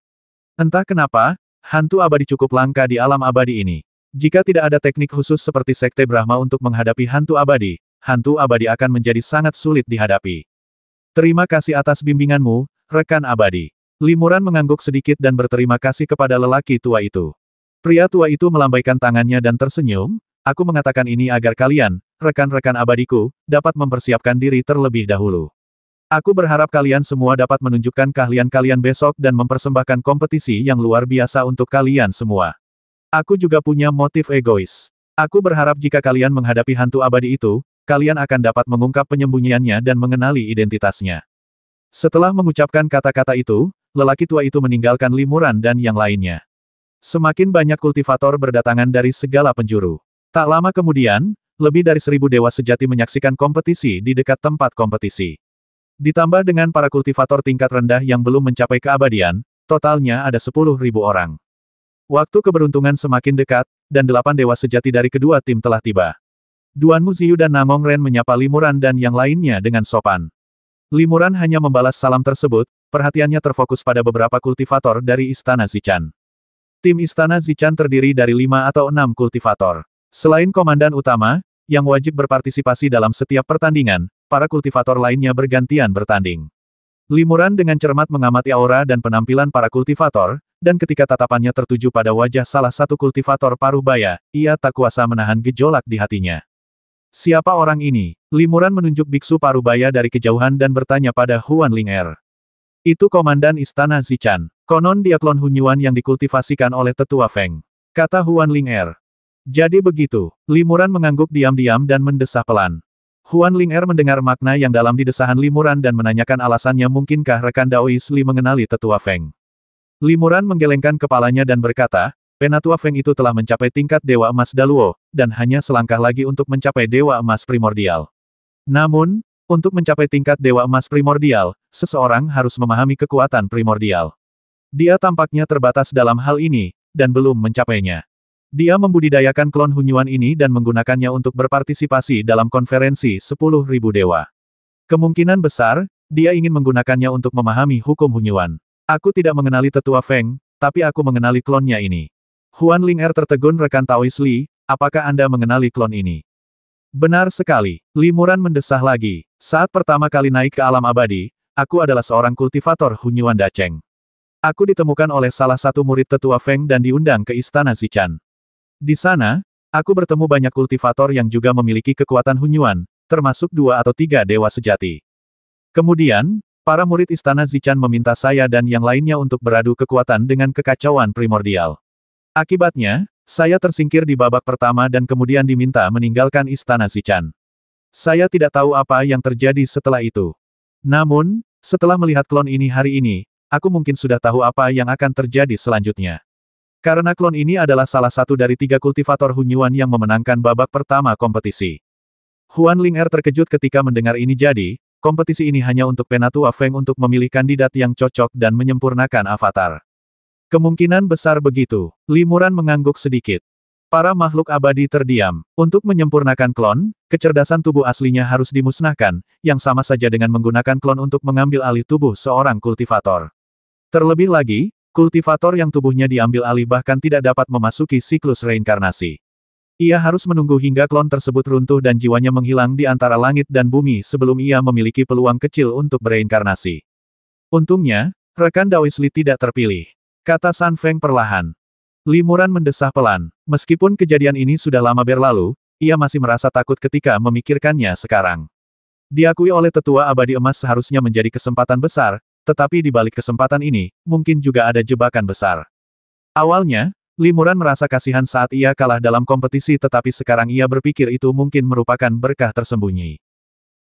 Speaker 1: Entah kenapa, hantu abadi cukup langka di alam abadi ini. Jika tidak ada teknik khusus seperti Sekte Brahma untuk menghadapi hantu abadi akan menjadi sangat sulit dihadapi. Terima kasih atas bimbinganmu, rekan abadi. Limuran mengangguk sedikit dan berterima kasih kepada lelaki tua itu. Pria tua itu melambaikan tangannya dan tersenyum, aku mengatakan ini agar kalian, rekan-rekan abadiku, dapat mempersiapkan diri terlebih dahulu. Aku berharap kalian semua dapat menunjukkan keahlian kalian besok dan mempersembahkan kompetisi yang luar biasa untuk kalian semua. Aku juga punya motif egois. Aku berharap jika kalian menghadapi hantu abadi itu, kalian akan dapat mengungkap penyembunyiannya dan mengenali identitasnya. Setelah mengucapkan kata-kata itu, lelaki tua itu meninggalkan Limuran dan yang lainnya. Semakin banyak kultivator berdatangan dari segala penjuru. Tak lama kemudian, lebih dari 1000 dewa sejati menyaksikan kompetisi di dekat tempat kompetisi. Ditambah dengan para kultivator tingkat rendah yang belum mencapai keabadian, totalnya ada 10.000 orang. Waktu keberuntungan semakin dekat, dan 8 dewa sejati dari kedua tim telah tiba. Duanmu Ziyu dan Namong Ren menyapa Limuran dan yang lainnya dengan sopan. Limuran hanya membalas salam tersebut, perhatiannya terfokus pada beberapa kultivator dari Istana Zichan. Tim Istana Zichan terdiri dari 5 atau 6 kultivator. Selain komandan utama, yang wajib berpartisipasi dalam setiap pertandingan, para kultivator lainnya bergantian bertanding. Limuran dengan cermat mengamati aura dan penampilan para kultivator, dan ketika tatapannya tertuju pada wajah salah satu kultivator Parubaya, ia tak kuasa menahan gejolak di hatinya. Siapa orang ini? Limuran menunjuk biksu Parubaya dari kejauhan dan bertanya pada Huan Ling-er. Itu komandan Istana Zichan. Konon dia klon Hunyuan yang dikultivasikan oleh tetua Feng. Kata Huan Ling-er. Jadi begitu. Limuran mengangguk diam-diam dan mendesah pelan. Huan Ling-er mendengar makna yang dalam di desahan Limuran dan menanyakan alasannya mungkinkah rekan Daois Li mengenali tetua Feng. Limuran menggelengkan kepalanya dan berkata, Penatua Feng itu telah mencapai tingkat Dewa Emas Daluo, dan hanya selangkah lagi untuk mencapai Dewa Emas Primordial. Namun, untuk mencapai tingkat Dewa Emas Primordial, seseorang harus memahami kekuatan primordial. Dia tampaknya terbatas dalam hal ini, dan belum mencapainya. Dia membudidayakan klon Hunyuan ini dan menggunakannya untuk berpartisipasi dalam konferensi 10.000 dewa. Kemungkinan besar, dia ingin menggunakannya untuk memahami hukum Hunyuan. Aku tidak mengenali tetua Feng, tapi aku mengenali klonnya ini. Huan Ling-er tertegun rekan Taois Li, apakah Anda mengenali klon ini? Benar sekali, Limuran mendesah lagi. Saat pertama kali naik ke alam abadi, aku adalah seorang kultivator Hunyuan Dacheng. Aku ditemukan oleh salah satu murid tetua Feng dan diundang ke Istana Zichan. Di sana, aku bertemu banyak kultivator yang juga memiliki kekuatan Hunyuan, termasuk 2 atau 3 dewa sejati. Kemudian, para murid Istana Zichan meminta saya dan yang lainnya untuk beradu kekuatan dengan kekacauan primordial. Akibatnya, saya tersingkir di babak pertama dan kemudian diminta meninggalkan Istana Zichan. Saya tidak tahu apa yang terjadi setelah itu. Namun, setelah melihat klon ini hari ini, aku mungkin sudah tahu apa yang akan terjadi selanjutnya. Karena klon ini adalah salah satu dari 3 kultivator Hunyuan yang memenangkan babak pertama kompetisi. Huan Ling-er terkejut ketika mendengar ini jadi, kompetisi ini hanya untuk Penatua Feng untuk memilih kandidat yang cocok dan menyempurnakan avatar. Kemungkinan besar begitu. Limuran mengangguk sedikit. Para makhluk abadi terdiam. Untuk menyempurnakan klon, kecerdasan tubuh aslinya harus dimusnahkan, yang sama saja dengan menggunakan klon untuk mengambil alih tubuh seorang kultivator. Terlebih lagi, kultivator yang tubuhnya diambil alih bahkan tidak dapat memasuki siklus reinkarnasi. Ia harus menunggu hingga klon tersebut runtuh dan jiwanya menghilang di antara langit dan bumi sebelum ia memiliki peluang kecil untuk bereinkarnasi. Untungnya, rekan Daois Li tidak terpilih. Kata San Feng perlahan. Limuran mendesah pelan. Meskipun kejadian ini sudah lama berlalu, ia masih merasa takut ketika memikirkannya sekarang. Diakui oleh tetua abadi emas seharusnya menjadi kesempatan besar, tetapi di balik kesempatan ini, mungkin juga ada jebakan besar. Awalnya, Limuran merasa kasihan saat ia kalah dalam kompetisi tetapi sekarang ia berpikir itu mungkin merupakan berkah tersembunyi.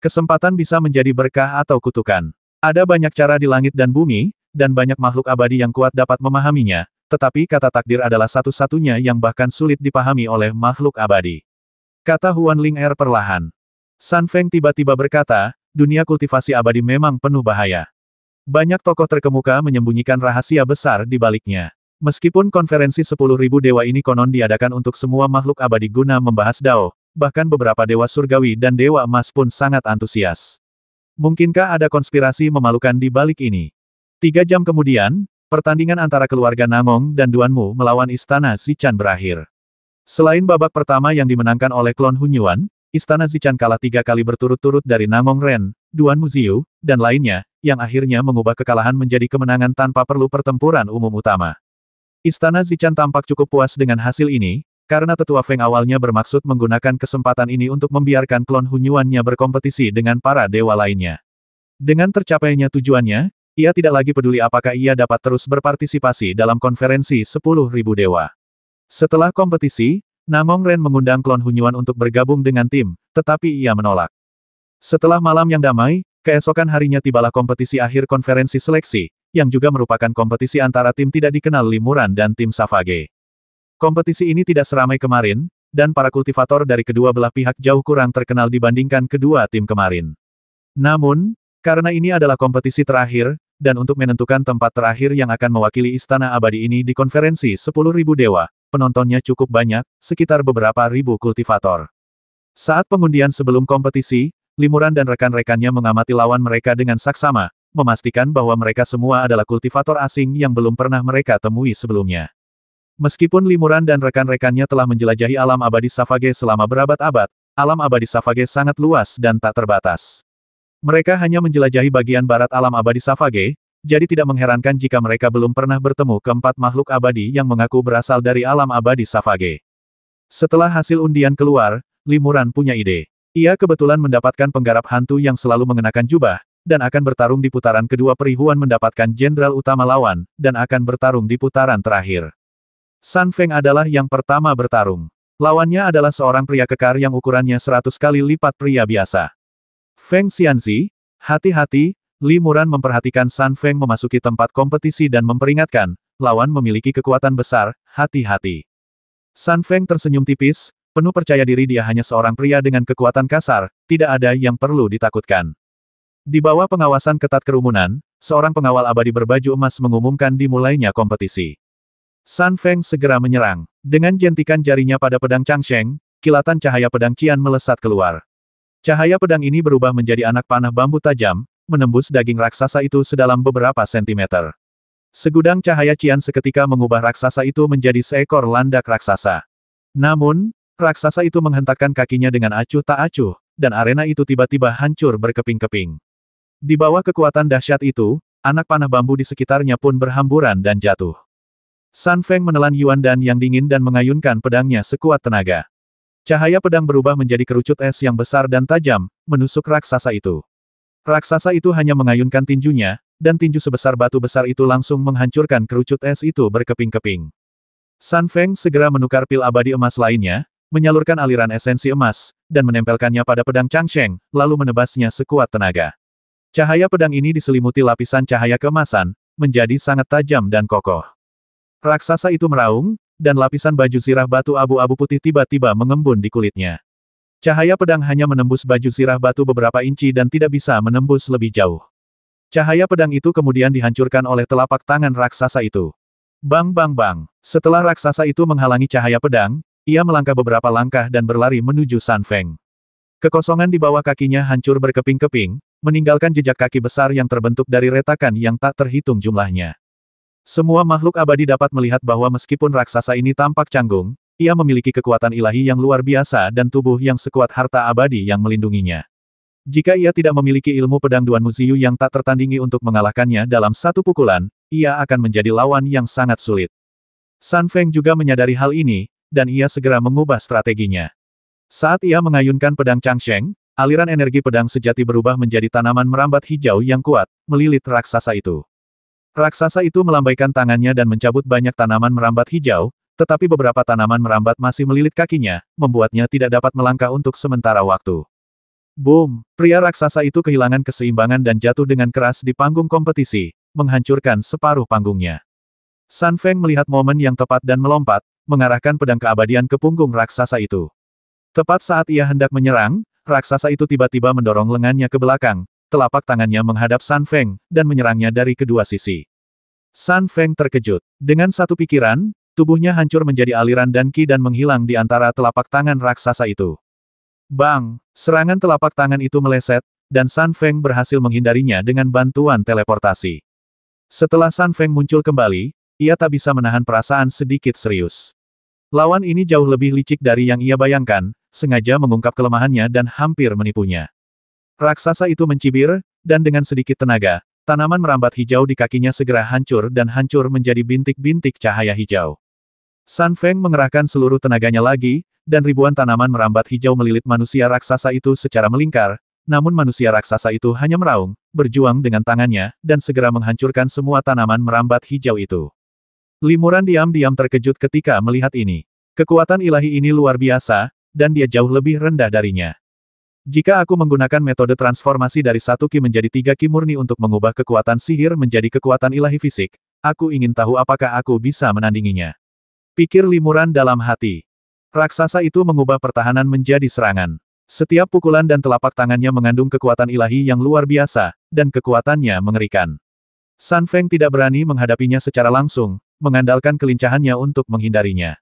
Speaker 1: Kesempatan bisa menjadi berkah atau kutukan. Ada banyak cara di langit dan bumi, dan banyak makhluk abadi yang kuat dapat memahaminya, tetapi kata takdir adalah satu-satunya yang bahkan sulit dipahami oleh makhluk abadi. Kata Huan Ling-er perlahan. San Feng tiba-tiba berkata, dunia kultivasi abadi memang penuh bahaya. Banyak tokoh terkemuka menyembunyikan rahasia besar di baliknya. Meskipun konferensi 10.000 dewa ini konon diadakan untuk semua makhluk abadi guna membahas Dao, bahkan beberapa dewa surgawi dan dewa emas pun sangat antusias. Mungkinkah ada konspirasi memalukan di balik ini? 3 jam kemudian, pertandingan antara keluarga Namong dan Duanmu melawan Istana Zichan berakhir. Selain babak pertama yang dimenangkan oleh klon Hunyuan, Istana Zichan kalah 3 kali berturut-turut dari Namong Ren, Duanmu Ziyu, dan lainnya, yang akhirnya mengubah kekalahan menjadi kemenangan tanpa perlu pertempuran umum utama. Istana Zichan tampak cukup puas dengan hasil ini, karena tetua Feng awalnya bermaksud menggunakan kesempatan ini untuk membiarkan klon Hunyuannya berkompetisi dengan para dewa lainnya. Dengan tercapainya tujuannya, ia tidak lagi peduli apakah ia dapat terus berpartisipasi dalam konferensi 10.000 dewa. Setelah kompetisi, Nangong Ren mengundang klon Hunyuan untuk bergabung dengan tim, tetapi ia menolak. Setelah malam yang damai, keesokan harinya tibalah kompetisi akhir konferensi seleksi, yang juga merupakan kompetisi antara tim tidak dikenal Limuran dan tim Savage. Kompetisi ini tidak seramai kemarin, dan para kultivator dari kedua belah pihak jauh kurang terkenal dibandingkan kedua tim kemarin. Namun, karena ini adalah kompetisi terakhir, dan untuk menentukan tempat terakhir yang akan mewakili Istana Abadi ini di konferensi 10.000 dewa, penontonnya cukup banyak, sekitar beberapa ribu kultivator. Saat pengundian sebelum kompetisi, Limuran dan rekan-rekannya mengamati lawan mereka dengan saksama, memastikan bahwa mereka semua adalah kultivator asing yang belum pernah mereka temui sebelumnya. Meskipun Limuran dan rekan-rekannya telah menjelajahi alam abadi Savage selama berabad-abad, alam abadi Savage sangat luas dan tak terbatas. Mereka hanya menjelajahi bagian barat alam abadi Savage, jadi tidak mengherankan jika mereka belum pernah bertemu keempat makhluk abadi yang mengaku berasal dari alam abadi Savage. Setelah hasil undian keluar, Limuran punya ide. Ia kebetulan mendapatkan penggarap hantu yang selalu mengenakan jubah, dan akan bertarung di putaran kedua Perihuan mendapatkan jenderal utama lawan, dan akan bertarung di putaran terakhir. San Feng adalah yang pertama bertarung. Lawannya adalah seorang pria kekar yang ukurannya 100 kali lipat pria biasa. Feng Xianzi, hati-hati, Limuran memperhatikan San Feng memasuki tempat kompetisi dan memperingatkan, lawan memiliki kekuatan besar, hati-hati. San Feng tersenyum tipis, penuh percaya diri dia hanya seorang pria dengan kekuatan kasar, tidak ada yang perlu ditakutkan. Di bawah pengawasan ketat kerumunan, seorang pengawal abadi berbaju emas mengumumkan dimulainya kompetisi. San Feng segera menyerang. Dengan jentikan jarinya pada pedang Changsheng, kilatan cahaya pedang Qian melesat keluar. Cahaya pedang ini berubah menjadi anak panah bambu tajam, menembus daging raksasa itu sedalam beberapa sentimeter. Segudang cahaya Qian seketika mengubah raksasa itu menjadi seekor landak raksasa. Namun, raksasa itu menghentakkan kakinya dengan acuh tak acuh, dan arena itu tiba-tiba hancur berkeping-keping. Di bawah kekuatan dahsyat itu, anak panah bambu di sekitarnya pun berhamburan dan jatuh. San Feng menelan Yuan Dan yang dingin dan mengayunkan pedangnya sekuat tenaga. Cahaya pedang berubah menjadi kerucut es yang besar dan tajam, menusuk raksasa itu. Raksasa itu hanya mengayunkan tinjunya, dan tinju sebesar batu besar itu langsung menghancurkan kerucut es itu berkeping-keping. San Feng segera menukar pil abadi emas lainnya, menyalurkan aliran esensi emas, dan menempelkannya pada pedang Changsheng, lalu menebasnya sekuat tenaga. Cahaya pedang ini diselimuti lapisan cahaya keemasan, menjadi sangat tajam dan kokoh. Raksasa itu meraung, dan lapisan baju zirah batu abu-abu putih tiba-tiba mengembun di kulitnya. Cahaya pedang hanya menembus baju zirah batu beberapa inci dan tidak bisa menembus lebih jauh. Cahaya pedang itu kemudian dihancurkan oleh telapak tangan raksasa itu. Bang bang bang. Setelah raksasa itu menghalangi cahaya pedang, ia melangkah beberapa langkah dan berlari menuju San Feng. Kekosongan di bawah kakinya hancur berkeping-keping, meninggalkan jejak kaki besar yang terbentuk dari retakan yang tak terhitung jumlahnya. Semua makhluk abadi dapat melihat bahwa meskipun raksasa ini tampak canggung, ia memiliki kekuatan ilahi yang luar biasa dan tubuh yang sekuat harta abadi yang melindunginya. Jika ia tidak memiliki ilmu pedang Duan Muziyu yang tak tertandingi untuk mengalahkannya dalam satu pukulan, ia akan menjadi lawan yang sangat sulit. San Feng juga menyadari hal ini, dan ia segera mengubah strateginya. Saat ia mengayunkan pedang Changsheng, aliran energi pedang sejati berubah menjadi tanaman merambat hijau yang kuat, melilit raksasa itu. Raksasa itu melambaikan tangannya dan mencabut banyak tanaman merambat hijau, tetapi beberapa tanaman merambat masih melilit kakinya, membuatnya tidak dapat melangkah untuk sementara waktu. Boom! Pria raksasa itu kehilangan keseimbangan dan jatuh dengan keras di panggung kompetisi, menghancurkan separuh panggungnya. San Feng melihat momen yang tepat dan melompat, mengarahkan pedang keabadian ke punggung raksasa itu. Tepat saat ia hendak menyerang, raksasa itu tiba-tiba mendorong lengannya ke belakang, telapak tangannya menghadap San Feng, dan menyerangnya dari kedua sisi. San Feng terkejut. Dengan satu pikiran, tubuhnya hancur menjadi aliran dan ki dan menghilang di antara telapak tangan raksasa itu. Bang! Serangan telapak tangan itu meleset, dan San Feng berhasil menghindarinya dengan bantuan teleportasi. Setelah San Feng muncul kembali, ia tak bisa menahan perasaan sedikit serius. Lawan ini jauh lebih licik dari yang ia bayangkan, sengaja mengungkap kelemahannya dan hampir menipunya. Raksasa itu mencibir, dan dengan sedikit tenaga, tanaman merambat hijau di kakinya segera hancur dan hancur menjadi bintik-bintik cahaya hijau. San Feng mengerahkan seluruh tenaganya lagi, dan ribuan tanaman merambat hijau melilit manusia raksasa itu secara melingkar, namun manusia raksasa itu hanya meraung, berjuang dengan tangannya, dan segera menghancurkan semua tanaman merambat hijau itu. Limuran diam-diam terkejut ketika melihat ini. Kekuatan ilahi ini luar biasa, dan dia jauh lebih rendah darinya. Jika aku menggunakan metode transformasi dari 1 Ki menjadi 3 Ki murni untuk mengubah kekuatan sihir menjadi kekuatan ilahi fisik, aku ingin tahu apakah aku bisa menandinginya. Pikir Limuran dalam hati. Raksasa itu mengubah pertahanan menjadi serangan. Setiap pukulan dan telapak tangannya mengandung kekuatan ilahi yang luar biasa, dan kekuatannya mengerikan. Sun Feng tidak berani menghadapinya secara langsung, mengandalkan kelincahannya untuk menghindarinya.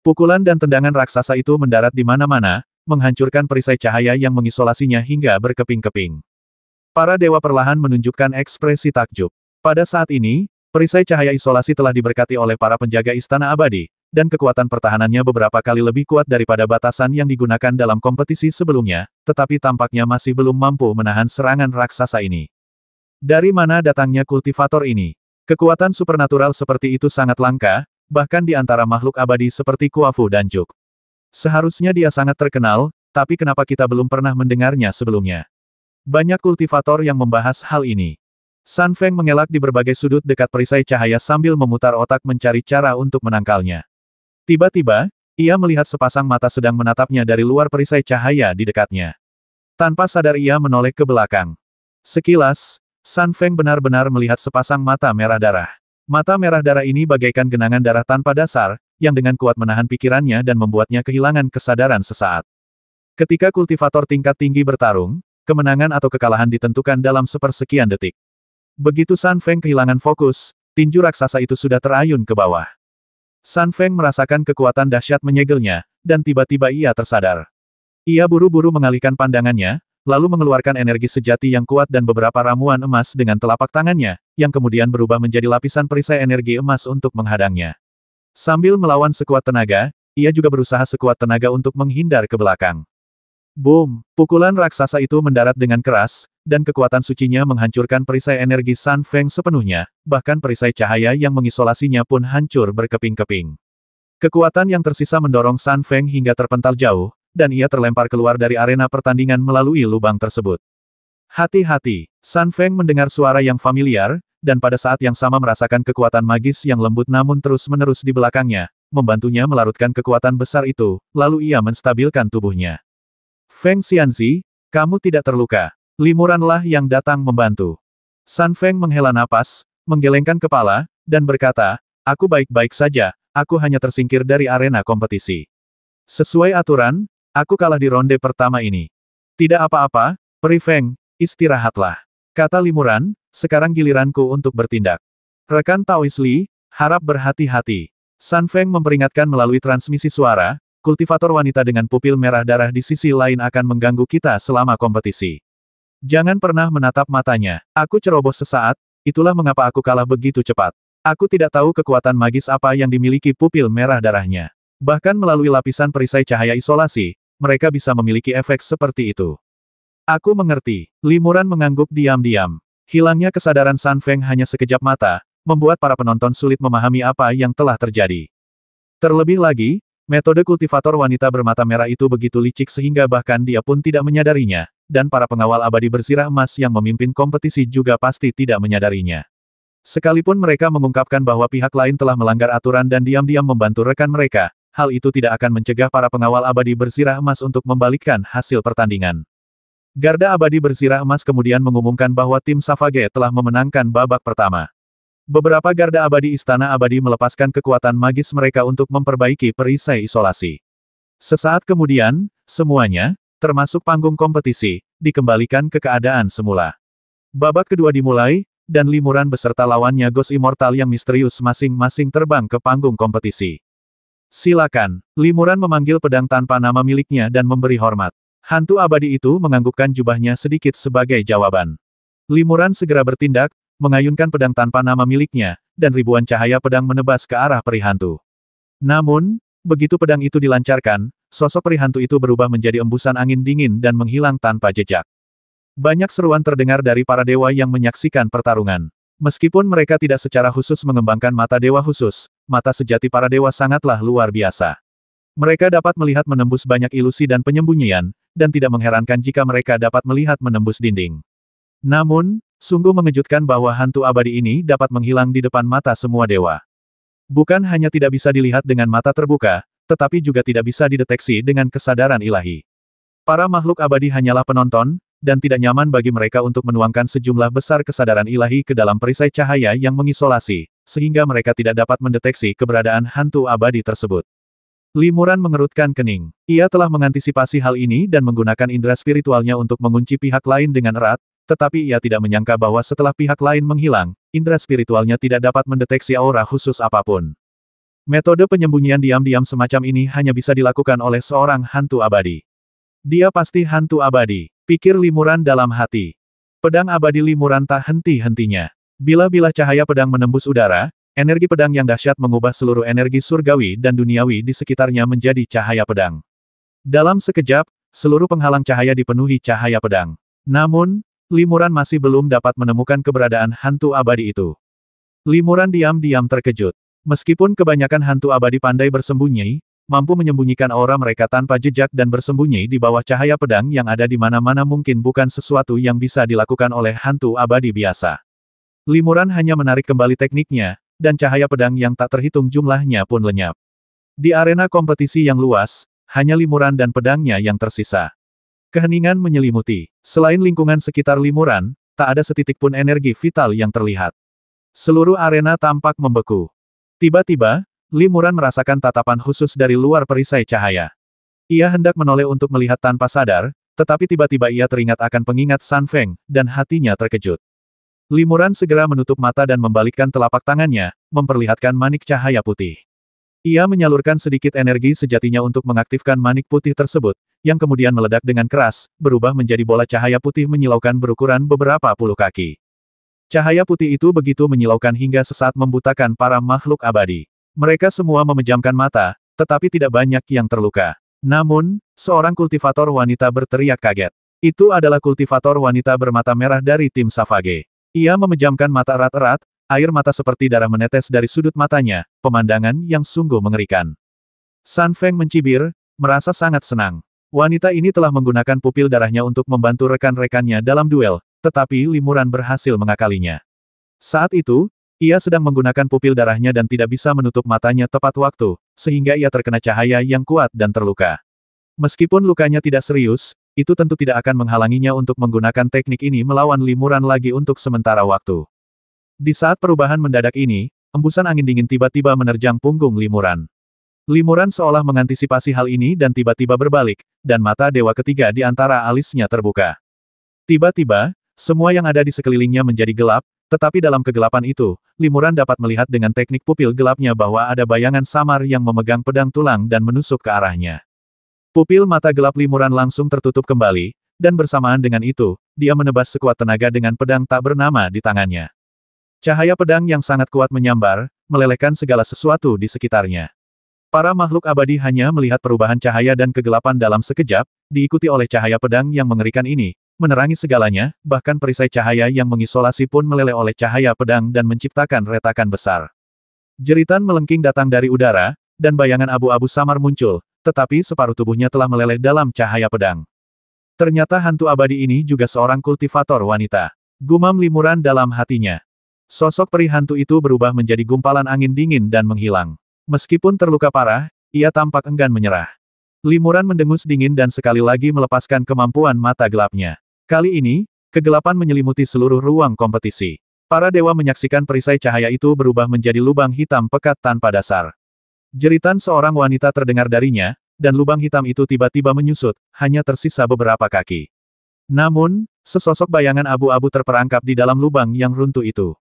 Speaker 1: Pukulan dan tendangan raksasa itu mendarat di mana-mana, menghancurkan perisai cahaya yang mengisolasinya hingga berkeping-keping. Para dewa perlahan menunjukkan ekspresi takjub. Pada saat ini, perisai cahaya isolasi telah diberkati oleh para penjaga Istana Abadi, dan kekuatan pertahanannya beberapa kali lebih kuat daripada batasan yang digunakan dalam kompetisi sebelumnya, tetapi tampaknya masih belum mampu menahan serangan raksasa ini. Dari mana datangnya kultivator ini? Kekuatan supernatural seperti itu sangat langka, bahkan di antara makhluk abadi seperti Kuafu dan Juk. Seharusnya dia sangat terkenal, tapi kenapa kita belum pernah mendengarnya sebelumnya? Banyak kultivator yang membahas hal ini. Sun Feng mengelak di berbagai sudut dekat perisai cahaya sambil memutar otak mencari cara untuk menangkalnya. Tiba-tiba, ia melihat sepasang mata sedang menatapnya dari luar perisai cahaya di dekatnya. Tanpa sadar ia menoleh ke belakang. Sekilas, Sun Feng benar-benar melihat sepasang mata merah darah. Mata merah darah ini bagaikan genangan darah tanpa dasar, yang dengan kuat menahan pikirannya dan membuatnya kehilangan kesadaran sesaat. Ketika kultivator tingkat tinggi bertarung, kemenangan atau kekalahan ditentukan dalam sepersekian detik. Begitu Sun Feng kehilangan fokus, tinju raksasa itu sudah terayun ke bawah. Sun Feng merasakan kekuatan dahsyat menyegelnya, dan tiba-tiba ia tersadar. Ia buru-buru mengalihkan pandangannya, lalu mengeluarkan energi sejati yang kuat dan beberapa ramuan emas dengan telapak tangannya, yang kemudian berubah menjadi lapisan perisai energi emas untuk menghadangnya. Sambil melawan sekuat tenaga, ia juga berusaha sekuat tenaga untuk menghindar ke belakang. Boom! Pukulan raksasa itu mendarat dengan keras, dan kekuatan sucinya menghancurkan perisai energi Sun Feng sepenuhnya, bahkan perisai cahaya yang mengisolasinya pun hancur berkeping-keping. Kekuatan yang tersisa mendorong Sun Feng hingga terpental jauh, dan ia terlempar keluar dari arena pertandingan melalui lubang tersebut. Hati-hati! Sun Feng mendengar suara yang familiar, dan pada saat yang sama merasakan kekuatan magis yang lembut namun terus-menerus di belakangnya, membantunya melarutkan kekuatan besar itu, lalu ia menstabilkan tubuhnya. Feng Xianzi, kamu tidak terluka. Limuranlah yang datang membantu. Sun Feng menghela napas, menggelengkan kepala, dan berkata, aku baik-baik saja, aku hanya tersingkir dari arena kompetisi. Sesuai aturan, aku kalah di ronde pertama ini. Tidak apa-apa, Peri Feng, istirahatlah. Kata Limuran, sekarang giliranku untuk bertindak. Rekan Taois Li, harap berhati-hati. Sun Feng memperingatkan melalui transmisi suara, kultivator wanita dengan pupil merah darah di sisi lain akan mengganggu kita selama kompetisi. Jangan pernah menatap matanya. Aku ceroboh sesaat, itulah mengapa aku kalah begitu cepat. Aku tidak tahu kekuatan magis apa yang dimiliki pupil merah darahnya. Bahkan melalui lapisan perisai cahaya isolasi, mereka bisa memiliki efek seperti itu. Aku mengerti. Limuran mengangguk diam-diam. Hilangnya kesadaran Sun Feng hanya sekejap mata, membuat para penonton sulit memahami apa yang telah terjadi. Terlebih lagi, metode kultivator wanita bermata merah itu begitu licik sehingga bahkan dia pun tidak menyadarinya, dan para pengawal abadi bersirah emas yang memimpin kompetisi juga pasti tidak menyadarinya. Sekalipun mereka mengungkapkan bahwa pihak lain telah melanggar aturan dan diam-diam membantu rekan mereka, hal itu tidak akan mencegah para pengawal abadi bersirah emas untuk membalikkan hasil pertandingan. Garda Abadi Bersirah Emas kemudian mengumumkan bahwa tim Savage telah memenangkan babak pertama. Beberapa Garda Abadi Istana Abadi melepaskan kekuatan magis mereka untuk memperbaiki perisai isolasi. Sesaat kemudian, semuanya, termasuk panggung kompetisi, dikembalikan ke keadaan semula. Babak kedua dimulai, dan Limuran beserta lawannya Ghost Immortal yang misterius masing-masing terbang ke panggung kompetisi. Silakan, Limuran memanggil pedang tanpa nama miliknya dan memberi hormat. Hantu abadi itu menganggukkan jubahnya sedikit sebagai jawaban. Limuran segera bertindak, mengayunkan pedang tanpa nama miliknya, dan ribuan cahaya pedang menebas ke arah peri hantu. Namun, begitu pedang itu dilancarkan, sosok peri hantu itu berubah menjadi embusan angin dingin dan menghilang tanpa jejak. Banyak seruan terdengar dari para dewa yang menyaksikan pertarungan. Meskipun mereka tidak secara khusus mengembangkan mata dewa khusus, mata sejati para dewa sangatlah luar biasa. Mereka dapat melihat menembus banyak ilusi dan penyembunyian, dan tidak mengherankan jika mereka dapat melihat menembus dinding. Namun, sungguh mengejutkan bahwa hantu abadi ini dapat menghilang di depan mata semua dewa. Bukan hanya tidak bisa dilihat dengan mata terbuka, tetapi juga tidak bisa dideteksi dengan kesadaran ilahi. Para makhluk abadi hanyalah penonton, dan tidak nyaman bagi mereka untuk menuangkan sejumlah besar kesadaran ilahi ke dalam perisai cahaya yang mengisolasi, sehingga mereka tidak dapat mendeteksi keberadaan hantu abadi tersebut. Limuran mengerutkan kening. Ia telah mengantisipasi hal ini dan menggunakan indera spiritualnya untuk mengunci pihak lain dengan erat, tetapi ia tidak menyangka bahwa setelah pihak lain menghilang, indera spiritualnya tidak dapat mendeteksi aura khusus apapun. Metode penyembunyian diam-diam semacam ini hanya bisa dilakukan oleh seorang hantu abadi. Dia pasti hantu abadi, pikir Limuran dalam hati. Pedang abadi Limuran tak henti-hentinya. Bila-bila cahaya pedang menembus udara, energi pedang yang dahsyat mengubah seluruh energi surgawi dan duniawi di sekitarnya menjadi cahaya pedang. Dalam sekejap, seluruh penghalang cahaya dipenuhi cahaya pedang. Namun, Limuran masih belum dapat menemukan keberadaan hantu abadi itu. Limuran diam-diam terkejut. Meskipun kebanyakan hantu abadi pandai bersembunyi, mampu menyembunyikan aura mereka tanpa jejak dan bersembunyi di bawah cahaya pedang yang ada di mana-mana mungkin bukan sesuatu yang bisa dilakukan oleh hantu abadi biasa. Limuran hanya menarik kembali tekniknya, dan cahaya pedang yang tak terhitung jumlahnya pun lenyap. Di arena kompetisi yang luas, hanya Limuran dan pedangnya yang tersisa. Keheningan menyelimuti. Selain lingkungan sekitar Limuran, tak ada setitik pun energi vital yang terlihat. Seluruh arena tampak membeku. Tiba-tiba, Limuran merasakan tatapan khusus dari luar perisai cahaya. Ia hendak menoleh untuk melihat tanpa sadar, tetapi tiba-tiba ia teringat akan pengingat San Feng, dan hatinya terkejut. Limuran segera menutup mata dan membalikkan telapak tangannya, memperlihatkan manik cahaya putih. Ia menyalurkan sedikit energi sejatinya untuk mengaktifkan manik putih tersebut, yang kemudian meledak dengan keras, berubah menjadi bola cahaya putih menyilaukan berukuran beberapa puluh kaki. Cahaya putih itu begitu menyilaukan hingga sesaat membutakan para makhluk abadi. Mereka semua memejamkan mata, tetapi tidak banyak yang terluka. Namun, seorang kultivator wanita berteriak kaget. Itu adalah kultivator wanita bermata merah dari tim Savage. Ia memejamkan mata erat-erat, air mata seperti darah menetes dari sudut matanya, pemandangan yang sungguh mengerikan. San Feng mencibir, merasa sangat senang. Wanita ini telah menggunakan pupil darahnya untuk membantu rekan-rekannya dalam duel, tetapi Limuran berhasil mengakalinya. Saat itu, ia sedang menggunakan pupil darahnya dan tidak bisa menutup matanya tepat waktu, sehingga ia terkena cahaya yang kuat dan terluka. Meskipun lukanya tidak serius, itu tentu tidak akan menghalanginya untuk menggunakan teknik ini melawan Limuran lagi untuk sementara waktu. Di saat perubahan mendadak ini, embusan angin dingin tiba-tiba menerjang punggung Limuran. Limuran seolah mengantisipasi hal ini dan tiba-tiba berbalik, dan mata dewa ketiga di antara alisnya terbuka. Tiba-tiba, semua yang ada di sekelilingnya menjadi gelap, tetapi dalam kegelapan itu, Limuran dapat melihat dengan teknik pupil gelapnya bahwa ada bayangan samar yang memegang pedang tulang dan menusuk ke arahnya. Pupil mata gelap Limuran langsung tertutup kembali, dan bersamaan dengan itu, dia menebas sekuat tenaga dengan pedang tak bernama di tangannya. Cahaya pedang yang sangat kuat menyambar, melelehkan segala sesuatu di sekitarnya. Para makhluk abadi hanya melihat perubahan cahaya dan kegelapan dalam sekejap, diikuti oleh cahaya pedang yang mengerikan ini, menerangi segalanya, bahkan perisai cahaya yang mengisolasi pun meleleh oleh cahaya pedang dan menciptakan retakan besar. Jeritan melengking datang dari udara, dan bayangan abu-abu samar muncul, tetapi separuh tubuhnya telah meleleh dalam cahaya pedang. Ternyata hantu abadi ini juga seorang kultivator wanita. Gumam Limuran dalam hatinya. Sosok peri hantu itu berubah menjadi gumpalan angin dingin dan menghilang. Meskipun terluka parah, ia tampak enggan menyerah. Limuran mendengus dingin dan sekali lagi melepaskan kemampuan mata gelapnya. Kali ini, kegelapan menyelimuti seluruh ruang kompetisi. Para dewa menyaksikan perisai cahaya itu berubah menjadi lubang hitam pekat tanpa dasar. Jeritan seorang wanita terdengar darinya, dan lubang hitam itu tiba-tiba menyusut, hanya tersisa beberapa kaki. Namun, sesosok bayangan abu-abu terperangkap di dalam lubang yang runtuh itu.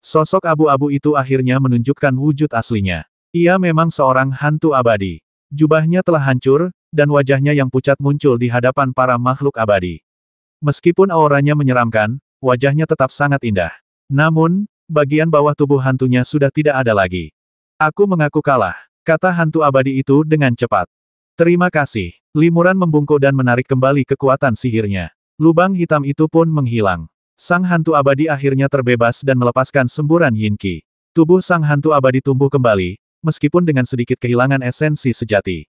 Speaker 1: Sosok abu-abu itu akhirnya menunjukkan wujud aslinya. Ia memang seorang hantu abadi. Jubahnya telah hancur, dan wajahnya yang pucat muncul di hadapan para makhluk abadi. Meskipun auranya menyeramkan, wajahnya tetap sangat indah. Namun, bagian bawah tubuh hantunya sudah tidak ada lagi. Aku mengaku kalah, kata hantu abadi itu dengan cepat. Terima kasih. Limuran membungkuk dan menarik kembali kekuatan sihirnya. Lubang hitam itu pun menghilang. Sang hantu abadi akhirnya terbebas dan melepaskan semburan Yinqi. Tubuh sang hantu abadi tumbuh kembali, meskipun dengan sedikit kehilangan esensi sejati.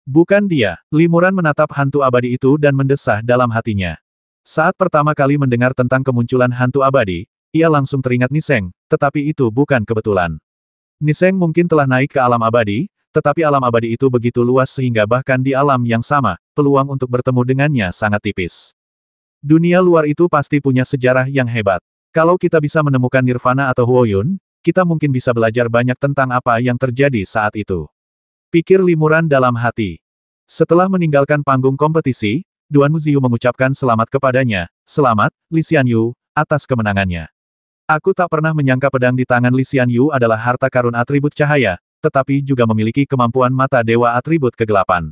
Speaker 1: Bukan dia. Limuran menatap hantu abadi itu dan mendesah dalam hatinya. Saat pertama kali mendengar tentang kemunculan hantu abadi, ia langsung teringat Niseng, tetapi itu bukan kebetulan. Niseng mungkin telah naik ke alam abadi, tetapi alam abadi itu begitu luas sehingga bahkan di alam yang sama, peluang untuk bertemu dengannya sangat tipis. Dunia luar itu pasti punya sejarah yang hebat. Kalau kita bisa menemukan Nirvana atau Huoyun, kita mungkin bisa belajar banyak tentang apa yang terjadi saat itu. Pikir Li Muran dalam hati. Setelah meninggalkan panggung kompetisi, Duanmu Ziyu mengucapkan selamat kepadanya, "Selamat, Li Xianyu, atas kemenangannya. Aku tak pernah menyangka pedang di tangan Li Xianyu adalah harta karun atribut cahaya, tetapi juga memiliki kemampuan mata dewa atribut kegelapan.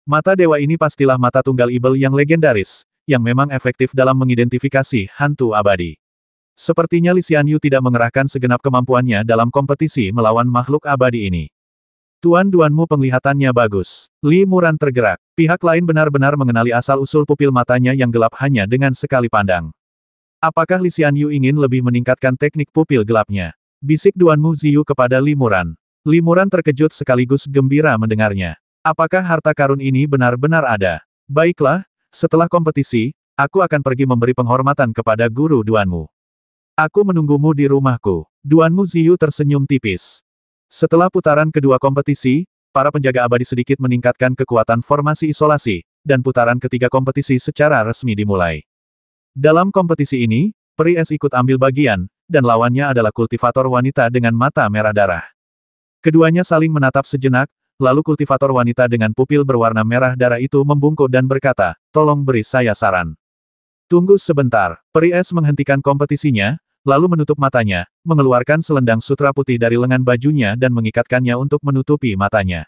Speaker 1: Mata dewa ini pastilah mata tunggal ibel yang legendaris, yang memang efektif dalam mengidentifikasi hantu abadi. Sepertinya Li Xianyu tidak mengerahkan segenap kemampuannya dalam kompetisi melawan makhluk abadi ini. Duanmu penglihatannya bagus." Li Muran tergerak. Pihak lain benar-benar mengenali asal-usul pupil matanya yang gelap hanya dengan sekali pandang. Apakah Li Xianyu ingin lebih meningkatkan teknik pupil gelapnya? Bisik Duanmu Ziyu kepada Li Muran. Li Muran terkejut sekaligus gembira mendengarnya. Apakah harta karun ini benar-benar ada? Baiklah, setelah kompetisi, aku akan pergi memberi penghormatan kepada guru Duanmu. Aku menunggumu di rumahku. Duanmu Ziyu tersenyum tipis. Setelah putaran kedua kompetisi, para penjaga abadi sedikit meningkatkan kekuatan formasi isolasi, dan putaran ketiga kompetisi secara resmi dimulai. Dalam kompetisi ini, Peri Es ikut ambil bagian, dan lawannya adalah kultivator wanita dengan mata merah darah. Keduanya saling menatap sejenak, lalu kultivator wanita dengan pupil berwarna merah darah itu membungkuk dan berkata, "Tolong beri saya saran." Tunggu sebentar. Peri Es menghentikan kompetisinya, lalu menutup matanya, mengeluarkan selendang sutra putih dari lengan bajunya dan mengikatkannya untuk menutupi matanya.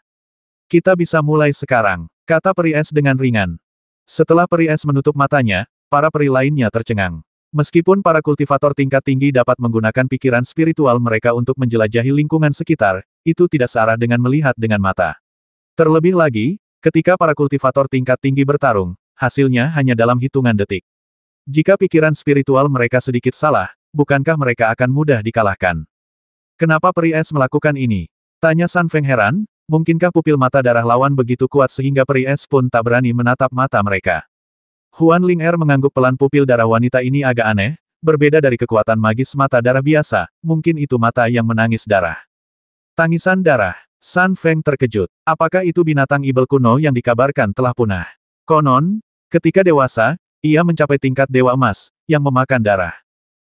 Speaker 1: "Kita bisa mulai sekarang," kata Peri Es dengan ringan. Setelah Peri Es menutup matanya, para peri lainnya tercengang. Meskipun para kultivator tingkat tinggi dapat menggunakan pikiran spiritual mereka untuk menjelajahi lingkungan sekitar, itu tidak searah dengan melihat dengan mata. Terlebih lagi, ketika para kultivator tingkat tinggi bertarung, hasilnya hanya dalam hitungan detik. Jika pikiran spiritual mereka sedikit salah, bukankah mereka akan mudah dikalahkan? "Kenapa Peri Es melakukan ini?" tanya San Feng heran, mungkinkah pupil mata darah lawan begitu kuat sehingga Peri Es pun tak berani menatap mata mereka? Huan Ling mengangguk pelan pupil darah wanita ini agak aneh, berbeda dari kekuatan magis mata darah biasa, mungkin itu mata yang menangis darah. Tangisan darah. San Feng terkejut. Apakah itu binatang ibel kuno yang dikabarkan telah punah? Konon, ketika dewasa, ia mencapai tingkat dewa emas, yang memakan darah.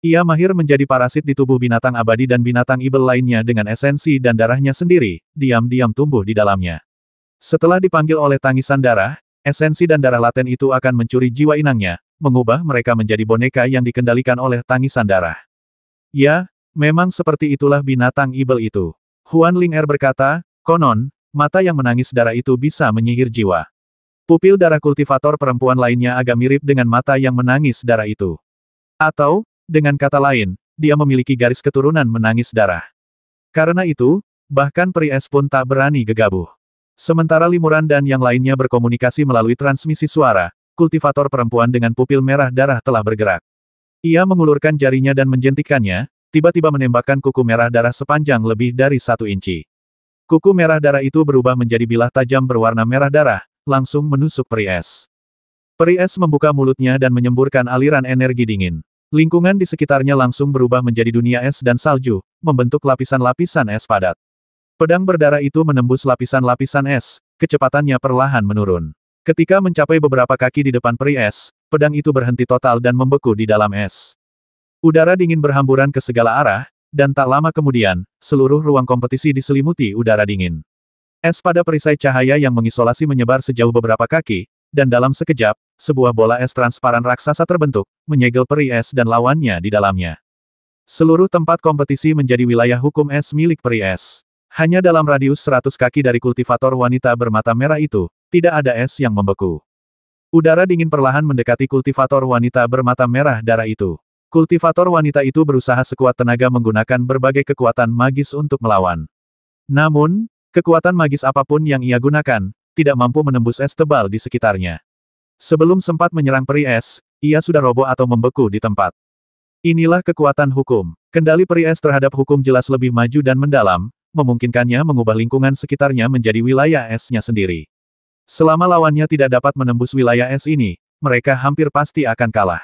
Speaker 1: Ia mahir menjadi parasit di tubuh binatang abadi dan binatang ibel lainnya dengan esensi dan darahnya sendiri, diam-diam tumbuh di dalamnya. Setelah dipanggil oleh tangisan darah, esensi dan darah laten itu akan mencuri jiwa inangnya, mengubah mereka menjadi boneka yang dikendalikan oleh tangisan darah. Ya, memang seperti itulah binatang ibel itu. Huan Ling berkata, "Konon, mata yang menangis darah itu bisa menyihir jiwa." Pupil darah kultivator perempuan lainnya agak mirip dengan mata yang menangis darah itu. Atau, dengan kata lain, dia memiliki garis keturunan menangis darah. Karena itu, bahkan Peri Es pun tak berani gegabah. Sementara Li Muran dan yang lainnya berkomunikasi melalui transmisi suara, kultivator perempuan dengan pupil merah darah telah bergerak. Ia mengulurkan jarinya dan menjentikkannya, tiba-tiba menembakkan kuku merah darah sepanjang lebih dari 1 inci. Kuku merah darah itu berubah menjadi bilah tajam berwarna merah darah, langsung menusuk Peri Es. Peri Es membuka mulutnya dan menyemburkan aliran energi dingin. Lingkungan di sekitarnya langsung berubah menjadi dunia es dan salju, membentuk lapisan-lapisan es padat. Pedang berdarah itu menembus lapisan-lapisan es, kecepatannya perlahan menurun. Ketika mencapai beberapa kaki di depan Peri Es, pedang itu berhenti total dan membeku di dalam es. Udara dingin berhamburan ke segala arah, dan tak lama kemudian, seluruh ruang kompetisi diselimuti udara dingin. Es pada perisai cahaya yang mengisolasi menyebar sejauh beberapa kaki, dan dalam sekejap, sebuah bola es transparan raksasa terbentuk, menyegel Peri Es dan lawannya di dalamnya. Seluruh tempat kompetisi menjadi wilayah hukum es milik Peri Es. Hanya dalam radius 100 kaki dari kultivator wanita bermata merah itu, tidak ada es yang membeku. Udara dingin perlahan mendekati kultivator wanita bermata merah darah itu. Kultivator wanita itu berusaha sekuat tenaga menggunakan berbagai kekuatan magis untuk melawan. Namun, kekuatan magis apapun yang ia gunakan, tidak mampu menembus es tebal di sekitarnya. Sebelum sempat menyerang Peri Es, ia sudah roboh atau membeku di tempat. Inilah kekuatan hukum. Kendali Peri Es terhadap hukum jelas lebih maju dan mendalam, memungkinkannya mengubah lingkungan sekitarnya menjadi wilayah esnya sendiri. Selama lawannya tidak dapat menembus wilayah es ini, mereka hampir pasti akan kalah.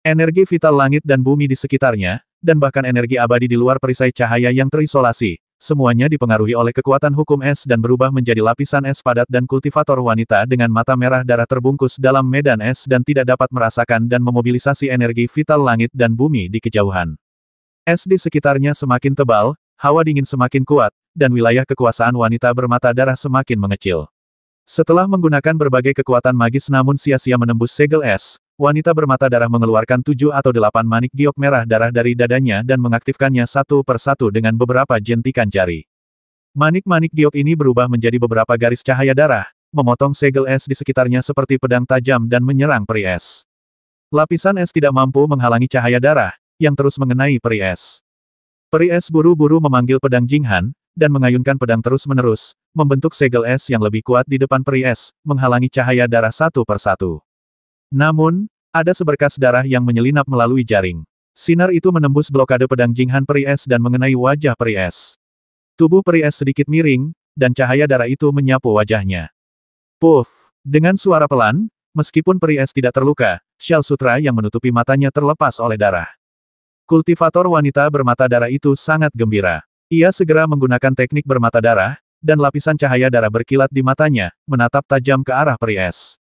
Speaker 1: Energi vital langit dan bumi di sekitarnya, dan bahkan energi abadi di luar perisai cahaya yang terisolasi, semuanya dipengaruhi oleh kekuatan hukum es dan berubah menjadi lapisan es padat dan kultivator wanita dengan mata merah darah terbungkus dalam medan es dan tidak dapat merasakan dan memobilisasi energi vital langit dan bumi di kejauhan. Es di sekitarnya semakin tebal, hawa dingin semakin kuat, dan wilayah kekuasaan wanita bermata darah semakin mengecil. Setelah menggunakan berbagai kekuatan magis namun sia-sia menembus segel es, wanita bermata darah mengeluarkan 7 atau 8 manik giok merah darah dari dadanya dan mengaktifkannya satu persatu dengan beberapa jentikan jari. Manik-manik giok ini berubah menjadi beberapa garis cahaya darah, memotong segel es di sekitarnya seperti pedang tajam dan menyerang peri es. Lapisan es tidak mampu menghalangi cahaya darah, yang terus mengenai peri es. Peri es buru-buru memanggil pedang Jinghan, dan mengayunkan pedang terus-menerus, membentuk segel es yang lebih kuat di depan peri es, menghalangi cahaya darah satu persatu. Namun, ada seberkas darah yang menyelinap melalui jaring. Sinar itu menembus blokade pedang Jinghan peri es dan mengenai wajah peri es. Tubuh peri es sedikit miring, dan cahaya darah itu menyapu wajahnya. Puff! Dengan suara pelan, meskipun peri es tidak terluka, syal sutra yang menutupi matanya terlepas oleh darah. Kultivator wanita bermata darah itu sangat gembira. Ia segera menggunakan teknik bermata darah, dan lapisan cahaya darah berkilat di matanya, menatap tajam ke arah peri es.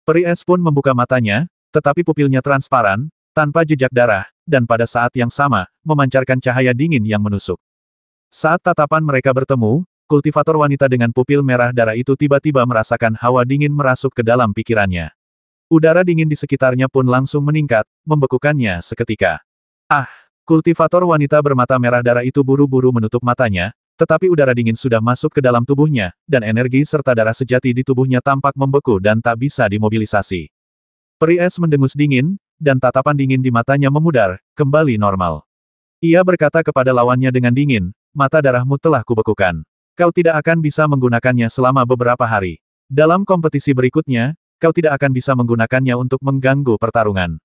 Speaker 1: Peri es pun membuka matanya, tetapi pupilnya transparan, tanpa jejak darah, dan pada saat yang sama, memancarkan cahaya dingin yang menusuk. Saat tatapan mereka bertemu, kultivator wanita dengan pupil merah darah itu tiba-tiba merasakan hawa dingin merasuk ke dalam pikirannya. Udara dingin di sekitarnya pun langsung meningkat, membekukannya seketika. Ah! Kultivator wanita bermata merah darah itu buru-buru menutup matanya, tetapi udara dingin sudah masuk ke dalam tubuhnya, dan energi serta darah sejati di tubuhnya tampak membeku dan tak bisa dimobilisasi. Peri es mendengus dingin, dan tatapan dingin di matanya memudar, kembali normal. Ia berkata kepada lawannya dengan dingin, mata darahmu telah kubekukan. Kau tidak akan bisa menggunakannya selama beberapa hari. Dalam kompetisi berikutnya, kau tidak akan bisa menggunakannya untuk mengganggu pertarungan.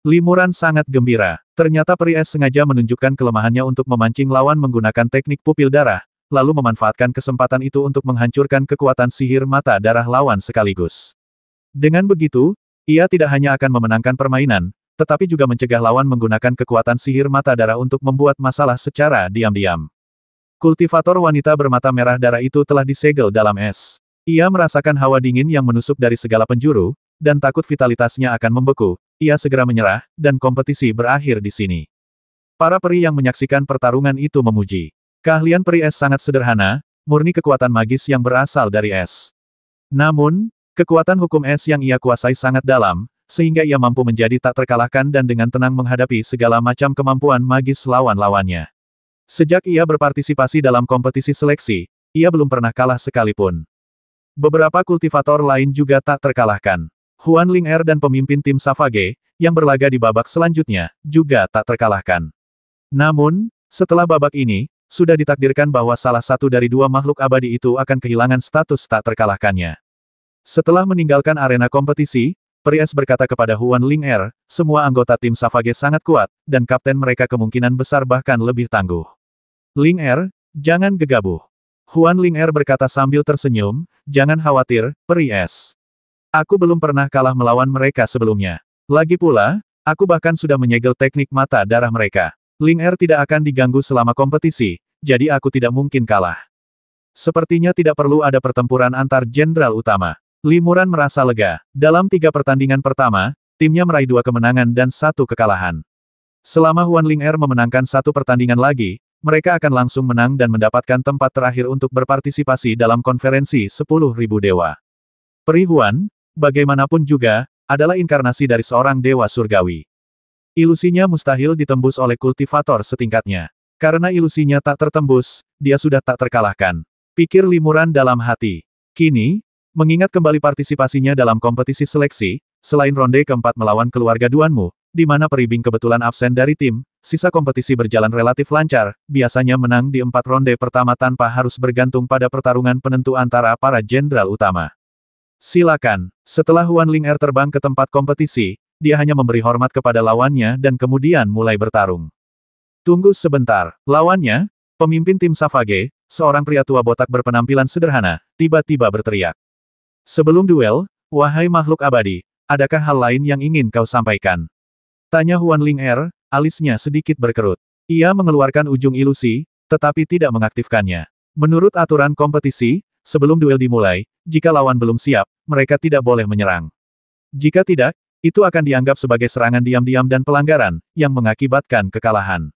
Speaker 1: Limuran sangat gembira. Ternyata peri es sengaja menunjukkan kelemahannya untuk memancing lawan menggunakan teknik pupil darah, lalu memanfaatkan kesempatan itu untuk menghancurkan kekuatan sihir mata darah lawan sekaligus. Dengan begitu, ia tidak hanya akan memenangkan permainan, tetapi juga mencegah lawan menggunakan kekuatan sihir mata darah untuk membuat masalah secara diam-diam. Kultivator wanita bermata merah darah itu telah disegel dalam es. Ia merasakan hawa dingin yang menusuk dari segala penjuru, dan takut vitalitasnya akan membeku. Ia segera menyerah, dan kompetisi berakhir di sini. Para peri yang menyaksikan pertarungan itu memuji. Keahlian peri es sangat sederhana, murni kekuatan magis yang berasal dari es. Namun, kekuatan hukum es yang ia kuasai sangat dalam, sehingga ia mampu menjadi tak terkalahkan dan dengan tenang menghadapi segala macam kemampuan magis lawan-lawannya. Sejak ia berpartisipasi dalam kompetisi seleksi, ia belum pernah kalah sekalipun. Beberapa kultivator lain juga tak terkalahkan. Huan Ling-er dan pemimpin tim Savage, yang berlaga di babak selanjutnya, juga tak terkalahkan. Namun, setelah babak ini, sudah ditakdirkan bahwa salah satu dari dua makhluk abadi itu akan kehilangan status tak terkalahkannya. Setelah meninggalkan arena kompetisi, peri es berkata kepada Huan Ling-er, semua anggota tim Savage sangat kuat, dan kapten mereka kemungkinan besar bahkan lebih tangguh. Ling-er, jangan gegabah. Huan Ling-er berkata sambil tersenyum, jangan khawatir, peri es. Aku belum pernah kalah melawan mereka sebelumnya. Lagi pula, aku bahkan sudah menyegel teknik mata darah mereka. Ling-er tidak akan diganggu selama kompetisi, jadi aku tidak mungkin kalah. Sepertinya tidak perlu ada pertempuran antar jenderal utama. Limuran merasa lega. Dalam 3 pertandingan pertama, timnya meraih 2 kemenangan dan 1 kekalahan. Selama Huan Ling-er memenangkan 1 pertandingan lagi, mereka akan langsung menang dan mendapatkan tempat terakhir untuk berpartisipasi dalam konferensi 10.000 dewa. Peri Huan, bagaimanapun juga, adalah inkarnasi dari seorang dewa surgawi. Ilusinya mustahil ditembus oleh kultivator setingkatnya. Karena ilusinya tak tertembus, dia sudah tak terkalahkan. Pikir Limuran dalam hati. Kini, mengingat kembali partisipasinya dalam kompetisi seleksi, selain ronde keempat melawan keluarga Duanmu, di mana Peri Bing kebetulan absen dari tim, sisa kompetisi berjalan relatif lancar, biasanya menang di 4 ronde pertama tanpa harus bergantung pada pertarungan penentu antara para jenderal utama. Silakan. Setelah Huan Ling-er terbang ke tempat kompetisi, dia hanya memberi hormat kepada lawannya dan kemudian mulai bertarung. Tunggu sebentar. Lawannya, pemimpin tim Savage, seorang pria tua botak berpenampilan sederhana, tiba-tiba berteriak. Sebelum duel, wahai makhluk abadi, adakah hal lain yang ingin kau sampaikan? Tanya Huan Ling-er, alisnya sedikit berkerut. Ia mengeluarkan ujung ilusi, tetapi tidak mengaktifkannya. Menurut aturan kompetisi, sebelum duel dimulai, jika lawan belum siap, mereka tidak boleh menyerang. Jika tidak, itu akan dianggap sebagai serangan diam-diam dan pelanggaran, yang mengakibatkan kekalahan.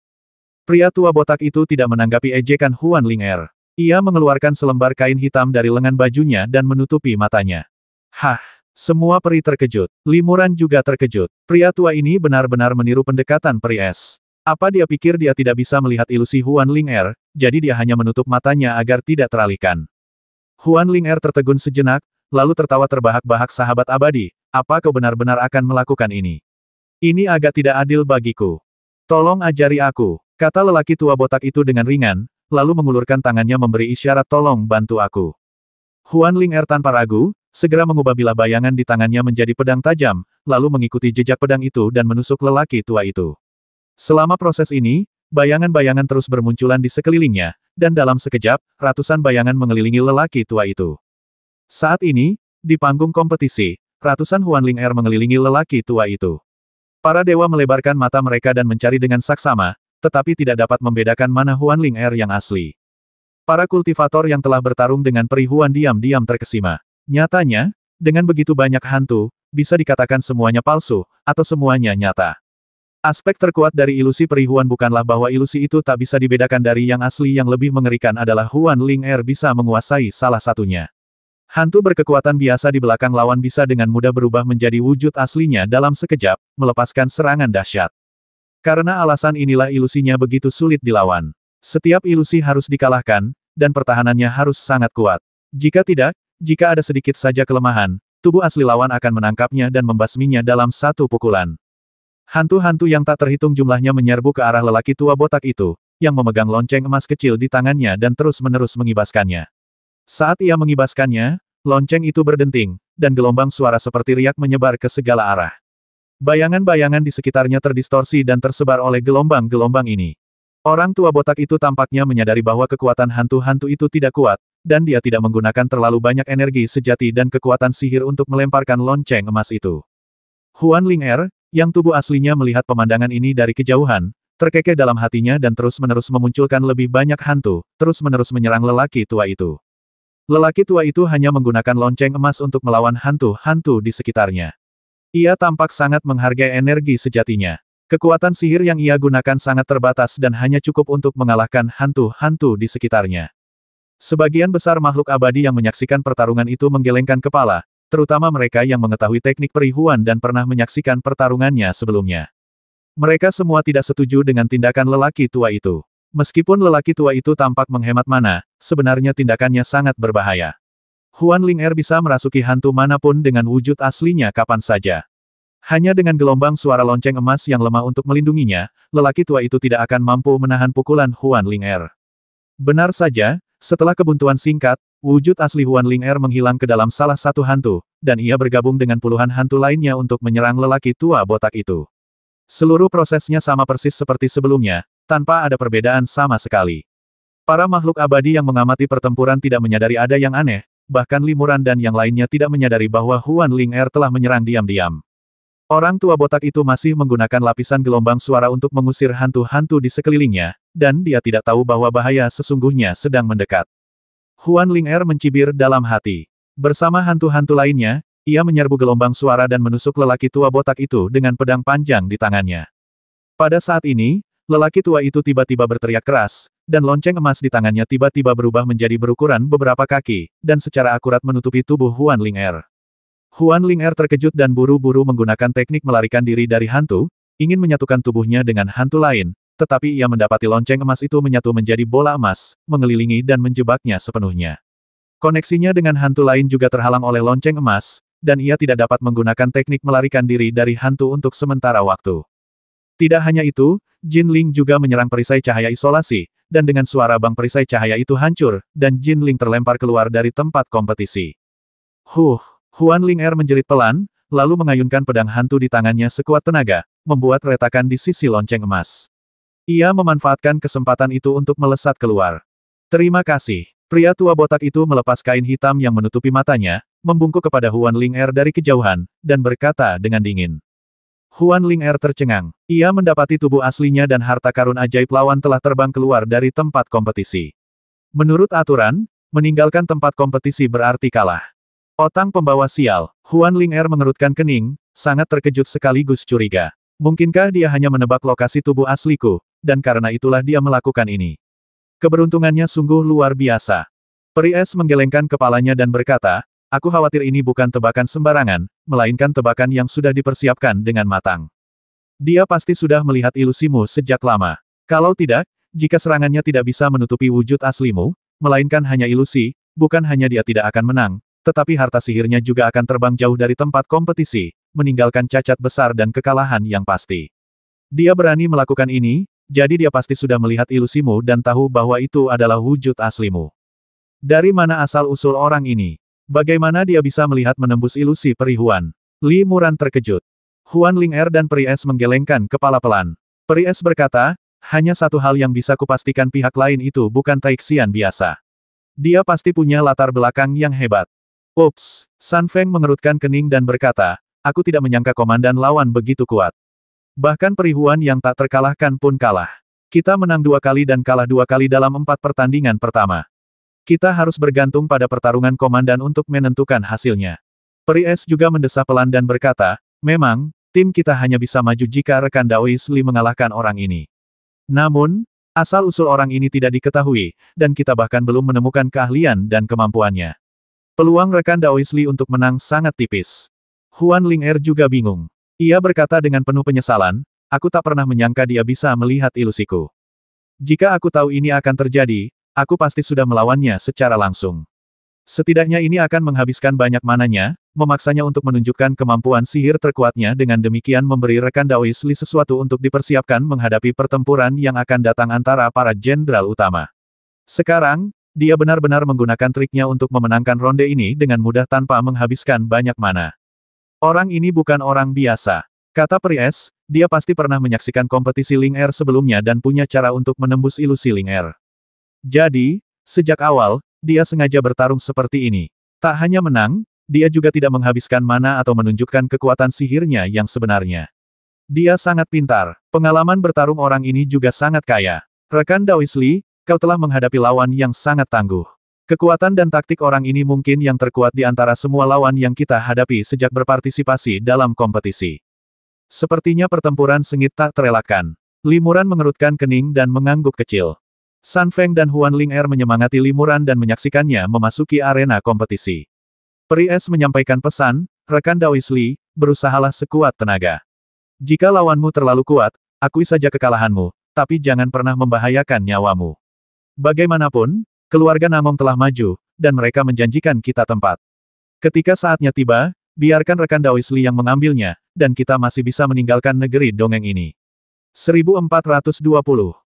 Speaker 1: Pria tua botak itu tidak menanggapi ejekan Huan Ling'er. Ia mengeluarkan selembar kain hitam dari lengan bajunya dan menutupi matanya. Hah! Semua peri terkejut. Limuran juga terkejut. Pria tua ini benar-benar meniru pendekatan peri es. Apa dia pikir dia tidak bisa melihat ilusi Huan Ling'er, jadi dia hanya menutup matanya agar tidak teralihkan. Huan Ling'er tertegun sejenak, lalu tertawa terbahak-bahak. Sahabat abadi, apa kau benar-benar akan melakukan ini? Ini agak tidak adil bagiku. Tolong ajari aku, kata lelaki tua botak itu dengan ringan, lalu mengulurkan tangannya memberi isyarat tolong bantu aku. Huan Ling'er tanpa ragu, segera mengubah bilah bayangan di tangannya menjadi pedang tajam, lalu mengikuti jejak pedang itu dan menusuk lelaki tua itu. Selama proses ini, bayangan-bayangan terus bermunculan di sekelilingnya, dan dalam sekejap, ratusan bayangan mengelilingi lelaki tua itu. Saat ini, di panggung kompetisi, ratusan Huan Ling'er mengelilingi lelaki tua itu. Para dewa melebarkan mata mereka dan mencari dengan saksama, tetapi tidak dapat membedakan mana Huan Ling'er yang asli. Para kultivator yang telah bertarung dengan peri Huan diam-diam terkesima. Nyatanya, dengan begitu banyak hantu, bisa dikatakan semuanya palsu, atau semuanya nyata. Aspek terkuat dari ilusi peri Huan bukanlah bahwa ilusi itu tak bisa dibedakan dari yang asli. Yang lebih mengerikan adalah Huan Ling'er bisa menguasai salah satunya. Hantu berkekuatan biasa di belakang lawan bisa dengan mudah berubah menjadi wujud aslinya dalam sekejap, melepaskan serangan dahsyat. Karena alasan inilah ilusinya begitu sulit dilawan. Setiap ilusi harus dikalahkan, dan pertahanannya harus sangat kuat. Jika tidak, jika ada sedikit saja kelemahan, tubuh asli lawan akan menangkapnya dan membasminya dalam satu pukulan. Hantu-hantu yang tak terhitung jumlahnya menyerbu ke arah lelaki tua botak itu, yang memegang lonceng emas kecil di tangannya dan terus-menerus mengibaskannya. Saat ia mengibaskannya, lonceng itu berdenting, dan gelombang suara seperti riak menyebar ke segala arah. Bayangan-bayangan di sekitarnya terdistorsi dan tersebar oleh gelombang-gelombang ini. Orang tua botak itu tampaknya menyadari bahwa kekuatan hantu-hantu itu tidak kuat, dan dia tidak menggunakan terlalu banyak energi sejati dan kekuatan sihir untuk melemparkan lonceng emas itu. Huan Ling'er, yang tubuh aslinya melihat pemandangan ini dari kejauhan, terkekeh dalam hatinya dan terus-menerus memunculkan lebih banyak hantu, terus-menerus menyerang lelaki tua itu. Lelaki tua itu hanya menggunakan lonceng emas untuk melawan hantu-hantu di sekitarnya. Ia tampak sangat menghargai energi sejatinya. Kekuatan sihir yang ia gunakan sangat terbatas dan hanya cukup untuk mengalahkan hantu-hantu di sekitarnya. Sebagian besar makhluk abadi yang menyaksikan pertarungan itu menggelengkan kepala, terutama mereka yang mengetahui teknik peri Huan dan pernah menyaksikan pertarungannya sebelumnya. Mereka semua tidak setuju dengan tindakan lelaki tua itu. Meskipun lelaki tua itu tampak menghemat mana, sebenarnya tindakannya sangat berbahaya. Huan Ling'er bisa merasuki hantu manapun dengan wujud aslinya kapan saja. Hanya dengan gelombang suara lonceng emas yang lemah untuk melindunginya, lelaki tua itu tidak akan mampu menahan pukulan Huan Ling'er. Benar saja, setelah kebuntuan singkat, wujud asli Huan Ling'er menghilang ke dalam salah satu hantu, dan ia bergabung dengan puluhan hantu lainnya untuk menyerang lelaki tua botak itu. Seluruh prosesnya sama persis seperti sebelumnya, tanpa ada perbedaan sama sekali. Para makhluk abadi yang mengamati pertempuran tidak menyadari ada yang aneh, bahkan Limuran dan yang lainnya tidak menyadari bahwa Huan Ling'er telah menyerang diam-diam. Orang tua botak itu masih menggunakan lapisan gelombang suara untuk mengusir hantu-hantu di sekelilingnya, dan dia tidak tahu bahwa bahaya sesungguhnya sedang mendekat. Huan Ling'er mencibir dalam hati. Bersama hantu-hantu lainnya, ia menyerbu gelombang suara dan menusuk lelaki tua botak itu dengan pedang panjang di tangannya. Pada saat ini, lelaki tua itu tiba-tiba berteriak keras, dan lonceng emas di tangannya tiba-tiba berubah menjadi berukuran beberapa kaki, dan secara akurat menutupi tubuh Huan Ling'er. Huan Ling'er terkejut dan buru-buru menggunakan teknik melarikan diri dari hantu, ingin menyatukan tubuhnya dengan hantu lain, tetapi ia mendapati lonceng emas itu menyatu menjadi bola emas, mengelilingi dan menjebaknya sepenuhnya. Koneksinya dengan hantu lain juga terhalang oleh lonceng emas, dan ia tidak dapat menggunakan teknik melarikan diri dari hantu untuk sementara waktu. Tidak hanya itu, Jin Ling juga menyerang perisai cahaya isolasi, dan dengan suara bang perisai cahaya itu hancur, dan Jin Ling terlempar keluar dari tempat kompetisi. Huan Ling'er menjerit pelan, lalu mengayunkan pedang hantu di tangannya sekuat tenaga, membuat retakan di sisi lonceng emas. Ia memanfaatkan kesempatan itu untuk melesat keluar. Terima kasih. Pria tua botak itu melepas kain hitam yang menutupi matanya, membungkuk kepada Huan Ling'er dari kejauhan, dan berkata dengan dingin. Huan Ling'er tercengang. Ia mendapati tubuh aslinya dan harta karun ajaib lawan telah terbang keluar dari tempat kompetisi. Menurut aturan, meninggalkan tempat kompetisi berarti kalah. Otang pembawa sial, Huan Ling'er mengerutkan kening, sangat terkejut sekaligus curiga. Mungkinkah dia hanya menebak lokasi tubuh asliku, dan karena itulah dia melakukan ini. Keberuntungannya sungguh luar biasa. Peri es menggelengkan kepalanya dan berkata, aku khawatir ini bukan tebakan sembarangan, melainkan tebakan yang sudah dipersiapkan dengan matang. Dia pasti sudah melihat ilusimu sejak lama. Kalau tidak, jika serangannya tidak bisa menutupi wujud aslimu, melainkan hanya ilusi, bukan hanya dia tidak akan menang, tetapi harta sihirnya juga akan terbang jauh dari tempat kompetisi, meninggalkan cacat besar dan kekalahan yang pasti. Dia berani melakukan ini, jadi dia pasti sudah melihat ilusimu dan tahu bahwa itu adalah wujud aslimu. Dari mana asal-usul orang ini? Bagaimana dia bisa melihat menembus ilusi Peri Huan? Li Muran terkejut. Huan Ling'er dan Peri Es menggelengkan kepala pelan. Peri Es berkata, hanya satu hal yang bisa kupastikan pihak lain itu bukan Taixian biasa. Dia pasti punya latar belakang yang hebat. Ups, San Feng mengerutkan kening dan berkata, aku tidak menyangka komandan lawan begitu kuat. Bahkan Peri Huan yang tak terkalahkan pun kalah. Kita menang 2 kali dan kalah 2 kali dalam 4 pertandingan pertama. Kita harus bergantung pada pertarungan komandan untuk menentukan hasilnya. Peri Es juga mendesah pelan dan berkata, memang, tim kita hanya bisa maju jika rekan Daois Li mengalahkan orang ini. Namun, asal-usul orang ini tidak diketahui, dan kita bahkan belum menemukan keahlian dan kemampuannya. Peluang rekan Daois Li untuk menang sangat tipis. Huan Ling'er juga bingung. Ia berkata dengan penuh penyesalan, aku tak pernah menyangka dia bisa melihat ilusiku. Jika aku tahu ini akan terjadi, aku pasti sudah melawannya secara langsung. Setidaknya ini akan menghabiskan banyak mananya, memaksanya untuk menunjukkan kemampuan sihir terkuatnya dengan demikian memberi rekan Daois Li sesuatu untuk dipersiapkan menghadapi pertempuran yang akan datang antara para jenderal utama. Sekarang, dia benar-benar menggunakan triknya untuk memenangkan ronde ini dengan mudah tanpa menghabiskan banyak mana. Orang ini bukan orang biasa. Kata Peri Es, dia pasti pernah menyaksikan kompetisi Ling'er sebelumnya dan punya cara untuk menembus ilusi Ling'er. Jadi, sejak awal, dia sengaja bertarung seperti ini. Tak hanya menang, dia juga tidak menghabiskan mana atau menunjukkan kekuatan sihirnya yang sebenarnya. Dia sangat pintar. Pengalaman bertarung orang ini juga sangat kaya. Rekan Daois Li, kau telah menghadapi lawan yang sangat tangguh. Kekuatan dan taktik orang ini mungkin yang terkuat di antara semua lawan yang kita hadapi sejak berpartisipasi dalam kompetisi. Sepertinya pertempuran sengit tak terelakkan. Li Muran mengerutkan kening dan mengangguk kecil. San Feng dan Huan Ling'er menyemangati Li Muran dan menyaksikannya memasuki arena kompetisi. Peri Es menyampaikan pesan, rekan Daois Li, berusahalah sekuat tenaga. Jika lawanmu terlalu kuat, akui saja kekalahanmu, tapi jangan pernah membahayakan nyawamu. Bagaimanapun, keluarga Namong telah maju, dan mereka menjanjikan kita tempat. Ketika saatnya tiba, biarkan rekan Daois Li yang mengambilnya, dan kita masih bisa meninggalkan negeri dongeng ini. 1420